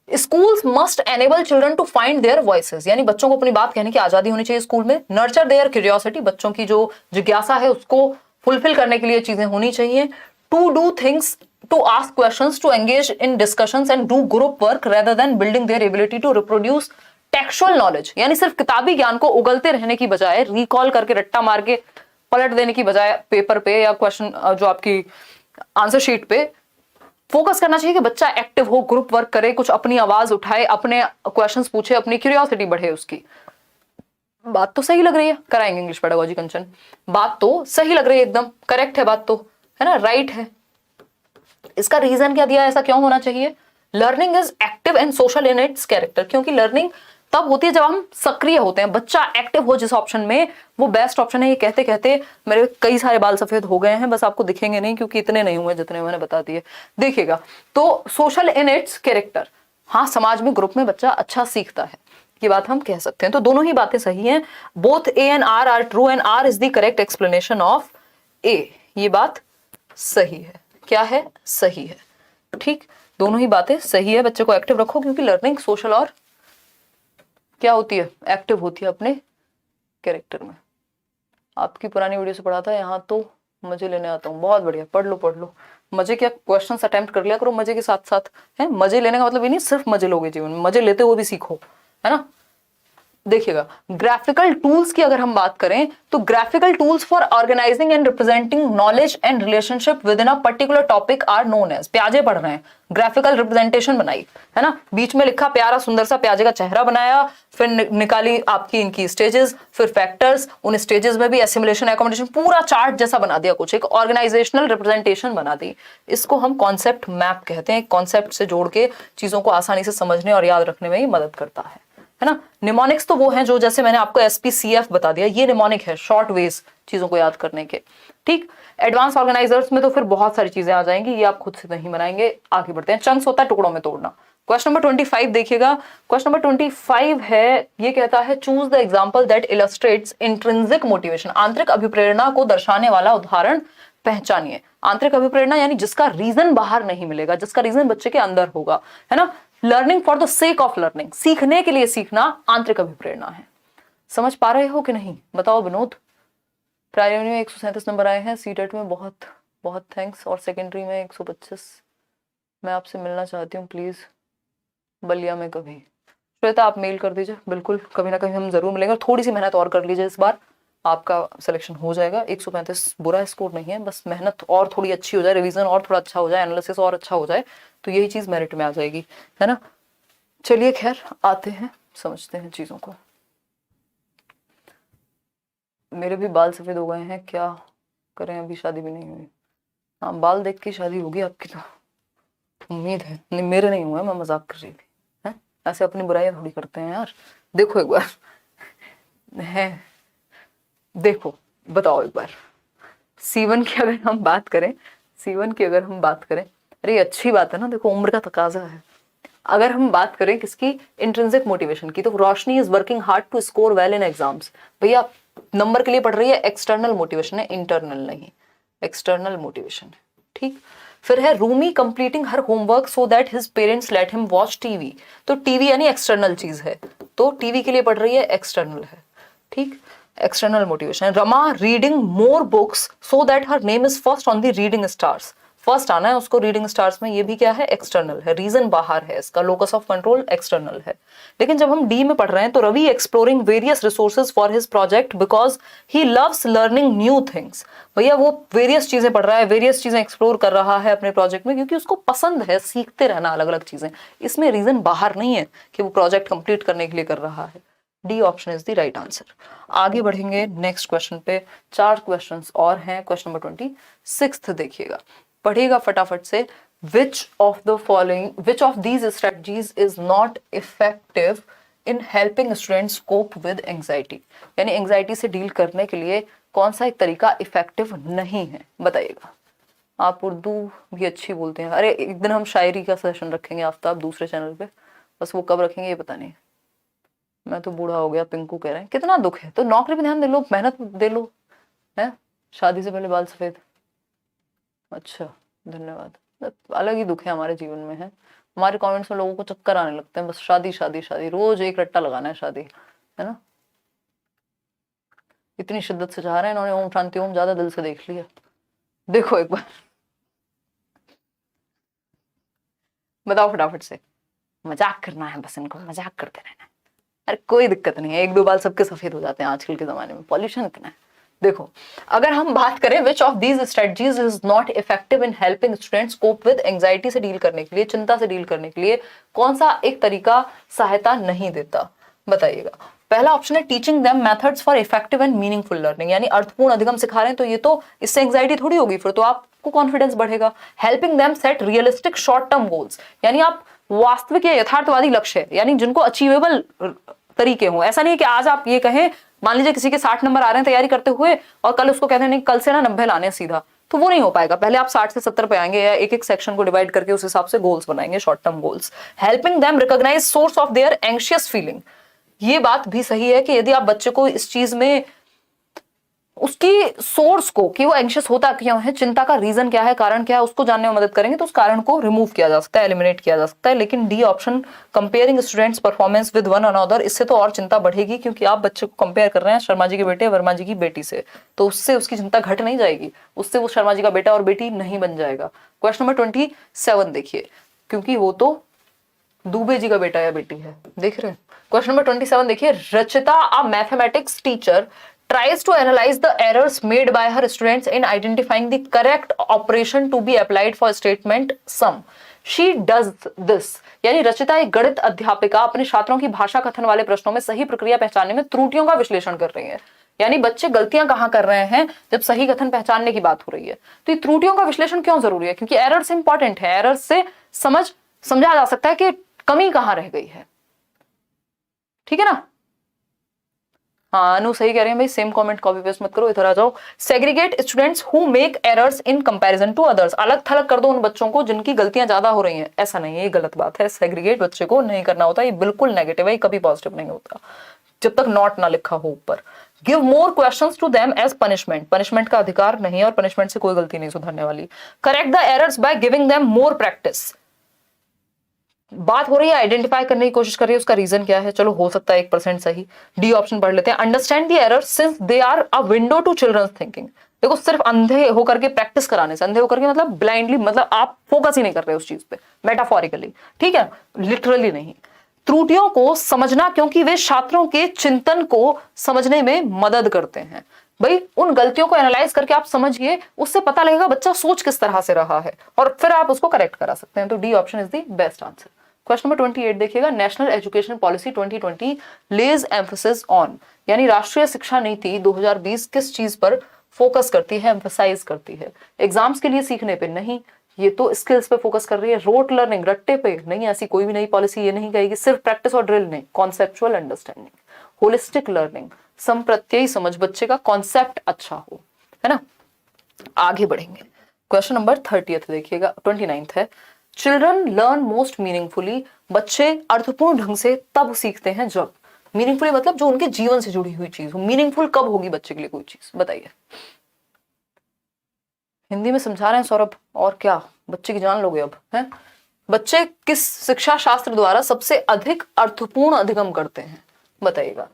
Schools must enable children to find their voices, यानी बच्चों को अपनी बात कहने की आजादी होनी चाहिए स्कूल में। नर्चर देयर क्यूरियोसिटी, बच्चों की जो जिज्ञासा है उसको फुलफिल करने के लिए चीजें होनी चाहिए। To do things, to ask questions, to engage in discussions and do group work rather than building their ability to reproduce textual knowledge, यानी सिर्फ किताबी ज्ञान को उगलते रहने की बजाय, रिकॉल करके रट्टा मार के पलट देने की बजाय पेपर पे या क्वेश्चन जो आपकी आंसर शीट पे फोकस करना चाहिए कि बच्चा एक्टिव हो, ग्रुप वर्क करे, कुछ अपनी आवाज उठाए, अपने क्वेश्चंस पूछे, अपनी क्यूरियोसिटी बढ़े उसकी। बात तो सही लग रही है, कराएंगे इंग्लिश पेडागोजी कंचन, बात तो सही लग रही है, एकदम करेक्ट है बात तो, है ना, राइट है। इसका रीजन क्या दिया, ऐसा क्यों होना चाहिए। Learning is active and social in its character, क्योंकि लर्निंग तब होती है जब हम सक्रिय होते हैं, बच्चा एक्टिव हो जिस ऑप्शन में, वो बेस्ट ऑप्शन है। ये कहते कहते मेरे कई सारे बाल सफेद हो गए हैं, बस आपको दिखेंगे नहीं क्योंकि इतने नहीं हुए जितने मैंने बता दिए। देखिएगा, तो सोशल इन इट्स कैरेक्टर, हाँ समाज में ग्रुप में बच्चा अच्छा सीखता है। ये बात हम कह सकते हैं। तो दोनों ही बातें सही हैं, both A and R are true and R is the correct explanation of A. ये बात सही है। क्या है? सही है। ठीक, दोनों ही बातें सही है। बच्चे को एक्टिव रखो, क्योंकि लर्निंग सोशल और क्या होती है, एक्टिव होती है अपने कैरेक्टर में। आपकी पुरानी वीडियो से पढ़ा था, यहाँ तो मजे लेने आता हूँ। बहुत बढ़िया, पढ़ लो पढ़ लो। मजे क्या, क्वेश्चंस अटेम्प्ट कर लिया करो मजे के साथ साथ। है, मजे लेने का मतलब ये नहीं सिर्फ मजे लोगे जीवन में, मजे लेते हुए भी सीखो, है ना। देखिएगा, ग्राफिकल टूल्स की अगर हम बात करें तो graphical tools for organising and representing knowledge and relationship within a particular topic are known as. प्याजे पढ़ रहे हैं, ग्राफिकल रिप्रेजेंटेशन बनाई, है ना, बीच में लिखा प्यारा सुंदर सा प्याजे का चेहरा बनाया, फिर निकाली आपकी इनकी स्टेजेस, फिर फैक्टर्स, उन स्टेजेस में भी एसिमुलेशन एकोमोडेशन पूरा चार्ट जैसा बना दिया, कुछ एक ऑर्गेनाइजेशनल रिप्रेजेंटेशन बना दी। इसको हम कॉन्सेप्ट मैप कहते हैं। कॉन्सेप्ट से जोड़ के चीजों को आसानी से समझने और याद रखने में ही मदद करता है ना। निमोनिक्स तो वो हैं जो, जैसे मैंने आपको SPCF बता दिया, ये निमोनिक है, शॉर्ट वेज चीजों को याद करने के। ठीक, एडवांस ऑर्गेनाइजर्स में तो फिर बहुत सारी चीजें आ जाएंगी, ये आप खुद से नहीं बनाएंगे। आगे बढ़ते हैं। चंक्स होता है टुकड़ों में तोड़ना। क्वेश्चन नंबर 25 देखिएगा। क्वेश्चन नंबर 25 है, ये कहता है choose the example that illustrates intrinsic motivation. आंतरिक अभिप्रेरणा को दर्शाने वाला उदाहरण पहचानिए। आंतरिक अभिप्रेरणा यानी जिसका रीजन बाहर नहीं मिलेगा, जिसका रीजन बच्चे के अंदर होगा, है ना। Learning for the sake of learning, सीखने के लिए सीखना आंतरिक अभिप्रेरणा है। समझ पा रहे हो कि नहीं, बताओ विनोद। प्राइमरी में 137 नंबर आए हैं, सीटेट में बहुत बहुत थैंक्स, और सेकेंडरी में 125। मैं आपसे मिलना चाहती हूँ प्लीज, बलिया में कभी। श्वेता आप मेल कर दीजिए, बिल्कुल कभी ना कभी हम जरूर मिलेंगे। और थोड़ी सी मेहनत और कर लीजिए, इस बार आपका सिलेक्शन हो जाएगा। 135 बुरा स्कोर नहीं है, बस मेहनत और थोड़ी अच्छी हो जाए, रिवीजन और थोड़ा अच्छा हो जाए, एनालिसिस और अच्छा हो जाए, तो यही चीज मेरिट में आ जाएगी, है ना। चलिए खैर, आते हैं, समझते हैं चीजों को। मेरे भी बाल सफेद हो गए हैं, क्या करें, अभी शादी भी नहीं हुई। हाँ, बाल देख के शादी होगी आपकी तो, उम्मीद है। नहीं, मेरे नहीं हुए, मैं मजाक कर रही थी। है, ऐसे अपनी बुराइयां थोड़ी करते हैं यार। देखो एक बार है, देखो बताओ एक बार, C1 की अगर हम बात करें, C1 की अगर हम बात करें, अरे अच्छी बात है ना, देखो उम्र का तकाजा है। अगर हम बात करें किसकी, इंट्रिंसिक मोटिवेशन की, तो Roshni is working hard to score well in exams. भैया नंबर के लिए पढ़ रही है, एक्सटर्नल मोटिवेशन है, इंटरनल नहीं, एक्सटर्नल मोटिवेशन है। ठीक, फिर है Rumi completing her homework so that his parents let him watch TV. तो टीवी यानी एक्सटर्नल चीज है, तो टीवी के लिए पढ़ रही है, एक्सटर्नल है। ठीक, external motivation. Rama reading more books so that her name is first on the reading stars. First आना है उसको रीडिंग स्टार्स में, ये भी क्या है, एक्सटर्नल है, रीजन बाहर है, इसका लोकस ऑफ कंट्रोल एक्सटर्नल है। लेकिन जब हम डी में पढ़ रहे हैं, तो Ravi exploring various resources for his project because he loves learning new things. भैया वो वेरियस चीजें पढ़ रहा है, वेरियस चीजें एक्सप्लोर कर रहा है अपने प्रोजेक्ट में, क्योंकि उसको पसंद है सीखते रहना अलग अलग चीजें। इसमें रीजन बाहर नहीं है कि वो प्रोजेक्ट कंप्लीट करने के लिए कर रहा है। D option is the right answer. आगे बढ़ेंगे नेक्स्ट क्वेश्चन पे। 4 क्वेश्चंस और हैं। क्वेश्चन नंबर 26 देखिएगा, पढ़िएगा फटाफट से। which of these strategies is not effective in helping students cope with anxiety। यानी एंजाइटी से डील करने के लिए कौन सा एक तरीका इफेक्टिव नहीं है, बताइएगा। आप उर्दू भी अच्छी बोलते हैं। अरे एक दिन हम शायरी का सेशन रखेंगे आफ्ताब, दूसरे चैनल पे, बस वो कब रखेंगे ये पता नहीं। मैं तो बूढ़ा हो गया, पिंकू कह रहे हैं, कितना दुख है। तो नौकरी पे ध्यान दे लो, मेहनत दे लो, है, शादी से पहले बाल सफेद। अच्छा, धन्यवाद। अलग ही दुख है हमारे जीवन में, है। हमारे कमेंट्स में लोगों को चक्कर आने लगते हैं, बस शादी शादी शादी, रोज एक रट्टा लगाना है शादी, है ना। इतनी शिद्दत से चाह रहे हैं इन्होंने ओम शांति ओम, ज्यादा दिल से देख लिया। देखो एक बार, बताओ फटाफट से। मजाक करना है बस, इनको मजाक करते रहना है। अरे कोई दिक्कत नहीं है, 1-2 बाल सबके सफेद हो जाते हैं आजकल के जमाने में, पॉल्यूशन इतना है। देखो, अगर हम बात करें which of these strategies is not effective in helping students cope with anxiety से डील करने के लिए, चिंता से डील करने के लिए कौन सा एक तरीका सहायता नहीं देता, बताइएगा। पहला ऑप्शन है teaching them methods for effective and meaningful learning, यानी अर्थपूर्ण अधिगम सिखा रहे हैं, तो ये तो इससे एंजाइटी थोड़ी होगी, फिर तो आपको कॉन्फिडेंस बढ़ेगा। Helping them set realistic short term goals, यानी आप वास्तविक या यथार्थवादी लक्ष्य, यानी जिनको अचीवेबल तरीके हो। ऐसा नहीं है कि आज आप ये कहें, मान लीजिए किसी के 60 नंबर आ रहे हैं तैयारी करते हुए, और कल उसको कहते हैं नहीं कल से ना 90 लाने सीधा, तो वो नहीं हो पाएगा। पहले आप 60 से 70 पे आएंगे, या एक एक सेक्शन को डिवाइड करके उस हिसाब से गोल्स बनाएंगे, short term goals. Helping them recognise source of their anxious feeling, ये बात भी सही है कि यदि आप बच्चे को इस चीज में उसकी सोर्स को, कि वो एंशियस होता क्यों है, चिंता का रीजन क्या है, कारण क्या है, उसको जानने में मदद करेंगे तो उस कारण को रिमूव किया जा सकता है, एलिमिनेट किया जा सकता है। लेकिन D option, comparing students performance with one another, इससे तो और चिंता बढ़ेगी, क्योंकि आप बच्चे को कंपेयर कर रहे हैं शर्मा जी के बेटे वर्मा जी की बेटी से, तो उससे उसकी चिंता घट नहीं जाएगी, उससे वो शर्मा जी का बेटा और बेटी नहीं बन जाएगा। क्वेश्चन नंबर 27 देखिए, क्योंकि वो तो दुबे जी का बेटा या बेटी है, देख रहे हैं। क्वेश्चन नंबर 27 देखिए, रचिता अ mathematics teacher tries to analyze the errors made by her students in identifying the correct operation to be applied for statement sum. She does this. यानी रचिता एक गणित अध्यापिका अपने छात्रों की भाषा कथन वाले प्रश्नों में सही प्रक्रिया पहचानने में त्रुटियों का विश्लेषण कर रही है। यानी बच्चे गलतियां कहां कर रहे हैं जब सही कथन पहचानने की बात हो रही है। तो ये त्रुटियों का विश्लेषण क्यों जरूरी है? क्योंकि एरर्स इंपॉर्टेंट है, एरर्स से समझा जा सकता है कि कमी कहां रह गई है। ठीक है ना? हाँ अनु सही कह रहे हैं भाई, सेम कमेंट कॉपी पेस्ट मत करो, इधर आ जाओ। Segregate students who make errors in comparison to others, अलग थलग कर दो उन बच्चों को जिनकी गलतियां ज्यादा हो रही हैं। ऐसा नहीं है, ये गलत बात है, सेग्रीगेट बच्चे को नहीं करना होता, ये बिल्कुल नेगेटिव है, ये कभी पॉजिटिव नहीं होता जब तक नॉट ना लिखा हो ऊपर। Give more questions to them as punishment, punishment का अधिकार नहीं है और पनिशमेंट से कोई गलती नहीं सुधरने वाली। Correct the errors by giving them more practice, बात हो रही है आइडेंटिफाई करने की कोशिश कर रही है, उसका रीजन क्या है, चलो हो सकता है 1% सही। डी ऑप्शन पढ़ लेते हैं। Understand the error since they are a window to children's thinking, देखो सिर्फ अंधे होकर के प्रैक्टिस कराने से, अंधे होकर के मतलब ब्लाइंडली, मतलब आप फोकस ही नहीं कर रहे उस चीज पे, मेटाफोरिकली, ठीक है, लिटरली नहीं। त्रुटियों को समझना क्योंकि वे छात्रों के चिंतन को समझने में मदद करते हैं। भाई उन गलतियों को एनालाइज करके आप समझिए, उससे पता लगेगा बच्चा सोच किस तरह से रहा है और फिर आप उसको करेक्ट करा सकते हैं। तो D option is the best answer. Question number 28 देखिएगा, national education policy 2020 lays emphasis on, यानी राष्ट्रीय शिक्षा नीति 2020 किस चीज पर फोकस करती है, एम्फसाइज करती है? एग्जाम्स के लिए सीखने पे नहीं, ये तो स्किल्स पे फोकस कर रही है। रोट लर्निंग, रट्टे पे नहीं, ऐसी कोई भी नई पॉलिसी ये नहीं कहेगी। सिर्फ प्रैक्टिस और ड्रिल नहीं, कॉन्सेप्चुअल अंडरस्टैंडिंग, होलिस्टिक लर्निंग, संप्रत्ययी समझ, बच्चे का कॉन्सेप्ट अच्छा हो, है ना। आगे बढ़ेंगे, क्वेश्चन नंबर 30 देखिएगा, 29 है। चिल्ड्रन लर्न मोस्ट मीनिंगफुली, बच्चे अर्थपूर्ण ढंग से तब सीखते हैं जब, मीनिंगफुली मतलब जो उनके जीवन से जुड़ी हुई चीज हो। मीनिंगफुल कब होगी बच्चे के लिए कोई चीज, बताइए। हिंदी में समझा रहे हैं सौरभ, और क्या बच्चे की जान लोगे अब, हैं? बच्चे किस शिक्षा शास्त्र द्वारा सबसे अधिक अर्थपूर्ण अधिगम करते हैं, बताइएगा?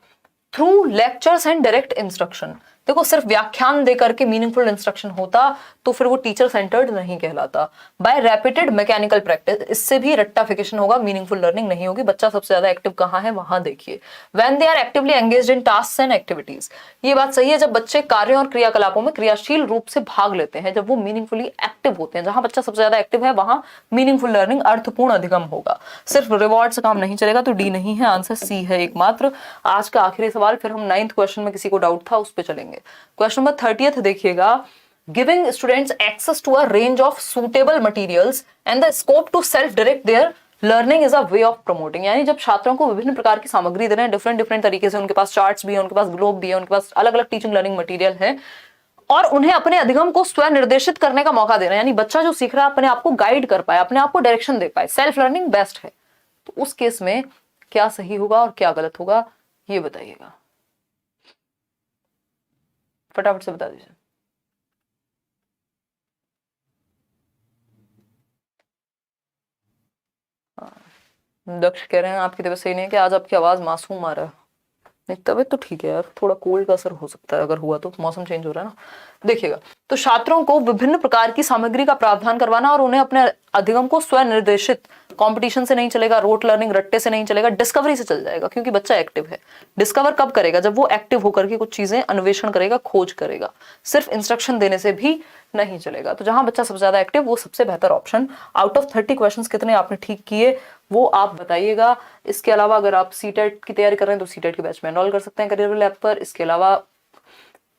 Through lectures and direct instruction. देखो सिर्फ व्याख्यान देकर के मीनिंगफुल इंस्ट्रक्शन होता तो फिर वो टीचर सेंटर्ड नहीं कहलाता। बाय रैपिटेड मैकेनिकल प्रैक्टिस, इससे भी रट्टाफिकेशन होगा, मीनिंगफुल लर्निंग नहीं होगी। बच्चा सबसे ज्यादा एक्टिव कहाँ है, वहां देखिए। When they are actively engaged in tasks and activities, ये बात सही है, जब बच्चे कार्यों और क्रियाकलापों में क्रियाशील रूप से भाग लेते हैं, जब वो मीनिंगफुली एक्टिव होते हैं, जहां बच्चा सबसे ज्यादा एक्टिव है वहां मीनिंगफुल लर्निंग, अर्थपूर्ण अधिगम होगा। सिर्फ रिवॉर्ड से काम नहीं चलेगा, तो डी नहीं है, आंसर सी है एकमात्र। आज का आखिरी सवाल, फिर हम 9th क्वेश्चन में किसी को डाउट था उस पर चलेंगे। क्वेश्चन नंबर 30 देखिएगा, giving students access to a range of suitable materials and the scope to self direct their learning is a way of promoting, यानी जब छात्रों को विभिन्न प्रकार की सामग्री दे रहे हैं, डिफरेंट तरीके से, उनके पास चार्ट्स भी है, उनके पास ग्लोब भी है, उनके पास अलग अलग टीचिंग लर्निंग मटेरियल है, और उन्हें अपने अधिगम को स्वयं निर्देशित करने का मौका दे रहे हैं, यानी बच्चा जो सीख रहा है अपने आप को गाइड कर पाए, अपने आप को डायरेक्शन दे पाए, सेल्फ लर्निंग बेस्ट है। तो उस केस में क्या सही होगा और क्या गलत होगा, ये बताइएगा, फटाफट से बता दीजिए। दक्ष कह रहे हैं आपकी तबीयत सही नहीं है कि आज आपकी आवाज मासूम आ रहा है। नहीं तबीयत तो ठीक है यार, थोड़ा कोल्ड का असर हो सकता है, अगर हुआ तो, मौसम चेंज हो रहा है ना। देखिएगा, तो छात्रों को विभिन्न प्रकार की सामग्री का प्रावधान करवाना और उन्हें अपने अधिगम को स्वयं निर्देशित, कंपटीशन से नहीं चलेगा, रोट लर्निंग रट्टे से नहीं चलेगा, डिस्कवरी से चल जाएगा, क्योंकि बच्चा एक्टिव है। डिस्कवर कब करेगा, जब वो एक्टिव होकर के कुछ चीजें अन्वेषण करेगा, खोज करेगा। सिर्फ इंस्ट्रक्शन देने से भी नहीं चलेगा। तो जहां बच्चा सबसे ज्यादा एक्टिव, वो सबसे बेहतर ऑप्शन। आउट ऑफ 30 क्वेश्चंस कितने आपने ठीक किए वो आप बताइएगा। इसके अलावा अगर आप सीटेट की तैयारी कर रहे हैं तो सीटेट के बैच में एनरोल कर सकते हैं करियर लैब पर। इसके अलावा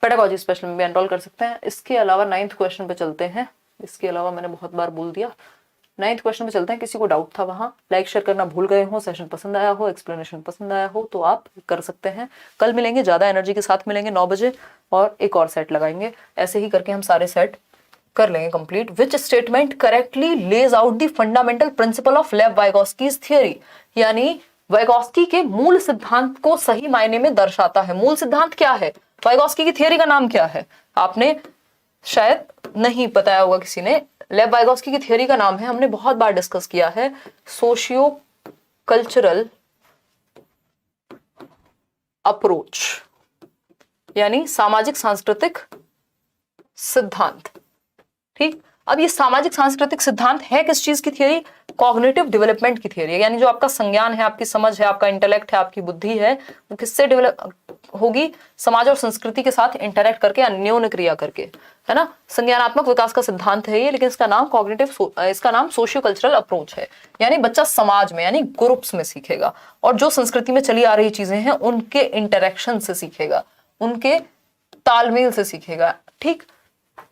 पेडागोजी स्पेशल में भी एनरोल कर सकते हैं। इसके अलावा 9th क्वेश्चन पे चलते हैं। इसके अलावा मैंने बहुत बार बोल दिया, 9th क्वेश्चन पे चलते हैं। किसी को डाउट था वहां, लाइक शेयर करना भूल गए हो, सेशन पसंद आया हो, एक्सप्लेनेशन पसंद आया हो, तो आप कर सकते हैं। कल मिलेंगे, ज्यादा एनर्जी के साथ मिलेंगे 9 बजे, और एक और सेट लगाएंगे। ऐसे ही करके हम सारे सेट कर लेंगे complete. Which statement correctly lays out the fundamental principle of Lev Vygotsky's theory, यानी वाइगॉस्की के मूल सिद्धांत को सही मायने में दर्शाता है। मूल सिद्धांत क्या है? वाइगॉस्की की थियरी का नाम क्या है? आपने शायद नहीं बताया होगा किसी ने। लेव वाइगॉस्की की थियरी का नाम है, हमने बहुत बार डिस्कस किया है, सोशियो कल्चरल अप्रोच, यानी सामाजिक सांस्कृतिक सिद्धांत। ठीक, अब ये सामाजिक सांस्कृतिक सिद्धांत है किस चीज की थियरी? कॉग्निटिव डेवलपमेंट की थियरी, यानी जो आपका संज्ञान है, आपकी समझ है, आपका इंटेलेक्ट है, आपकी बुद्धि है, वो किससे डेवलप होगी? समाज और संस्कृति के साथ इंटरेक्ट करके, अन्योन्य क्रिया करके, है ना। संज्ञानात्मक विकास का सिद्धांत है ये, लेकिन इसका नाम सोशियो कल्चरल अप्रोच है। यानी बच्चा समाज में, यानी ग्रुप्स में सीखेगा, और जो संस्कृति में चली आ रही चीजें हैं उनके इंटरेक्शन से सीखेगा, उनके तालमेल से सीखेगा। ठीक,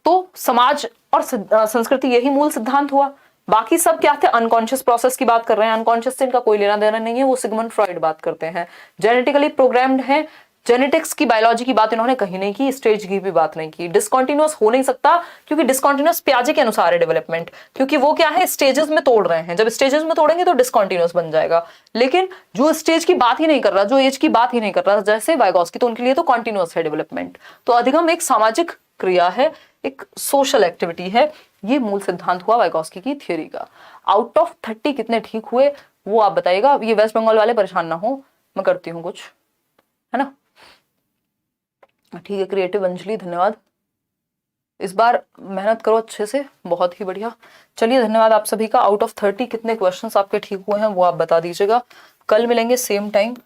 तो समाज और संस्कृति यही मूल सिद्धांत हुआ। बाकी सब क्या थे? अनकॉन्शियस प्रोसेस की बात कर रहे हैं, अनकॉन्शियस से इनका कोई लेना देना नहीं है, वो सिगमंड फ्रॉइड बात करते हैं। जेनेटिकली प्रोग्राम्ड है, जेनेटिक्स की, बायोलॉजी की बात इन्होंने कहीं नहीं की, स्टेज की भी बात नहीं की। डिसकंटिन्यूअस हो नहीं सकता, क्योंकि डिसकंटिन्यूअस पियाजे के अनुसार है डेवलपमेंट, क्योंकि वो क्या है? स्टेजेस में तोड़ रहे हैं। जब स्टेजेस में तोड़ेंगे तो डिसकंटिन्यूअस बन जाएगा। लेकिन जो स्टेज की बात ही नहीं कर रहा, जो एज की बात ही नहीं कर रहा, जैसे वाइगॉस्की, तो उनके लिए तो कॉन्टिन्यूअस है डेवलपमेंट। तो अधिगम एक सामाजिक क्रिया है, एक सोशल एक्टिविटी है। ये मूल सिद्धांत हुआ वाइगॉस्की की थियरी का। आउट ऑफ 30 कितने ठीक हुए वो आप बताइएगा। ये वेस्ट बंगाल वाले परेशान ना हो, मैं करती हूँ कुछ, है ना। ठीक है, क्रिएटिव अंजलि, धन्यवाद। इस बार मेहनत करो अच्छे से, बहुत ही बढ़िया। चलिए, धन्यवाद आप सभी का। आउट ऑफ 30 कितने क्वेश्चंस आपके ठीक हुए हैं वो आप बता दीजिएगा। कल मिलेंगे सेम टाइम।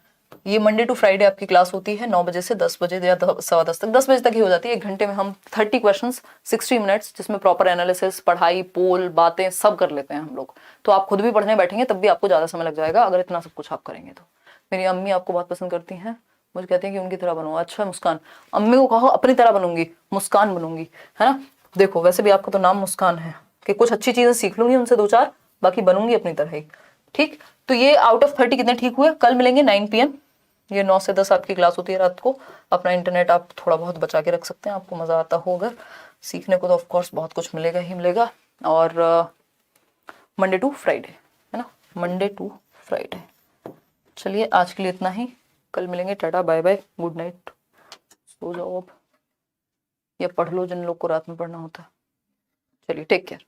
ये मंडे टू फ्राइडे आपकी क्लास होती है 9 बजे से 10 बजे या 10:15 तक, 10 बजे तक ही हो जाती है। 1 घंटे में हम 30 क्वेश्चंस 60 मिनट्स, जिसमें प्रॉपर एनालिसिस, पढ़ाई, पोल, बातें सब कर लेते हैं हम लोग। तो आप खुद भी पढ़ने बैठेंगे तब भी आपको ज्यादा समय लग जाएगा, अगर इतना सब कुछ आप करेंगे तो। मेरी अम्मी आपको बहुत पसंद करती हैं, मुझे कहती हैं कि उनकी तरह बनो। अच्छा मुस्कान, अम्मी को कहो अपनी तरह बनूंगी, मुस्कान बनूंगी, है ना। देखो वैसे भी आपका तो नाम मुस्कान है, कि कुछ अच्छी चीजें सीख लूंगी उनसे 2-4, बाकी बनूंगी अपनी तरह ही। ठीक, तो ये आउट ऑफ 30 कितने ठीक हुए? कल मिलेंगे 9 PM। ये 9 से 10 आपकी क्लास होती है रात को। अपना इंटरनेट आप थोड़ा बहुत बचा के रख सकते हैं, आपको मजा आता हो अगर। सीखने को तो ऑफकोर्स बहुत कुछ मिलेगा ही मिलेगा। और मंडे टू फ्राइडे, है ना, मंडे टू फ्राइडे। चलिए, आज के लिए इतना ही। कल मिलेंगे, tata bye bye, good night, सो जाओ अब, या पढ़ लो जिन लोग को रात में पढ़ना होता है। चलिए, टेक केयर।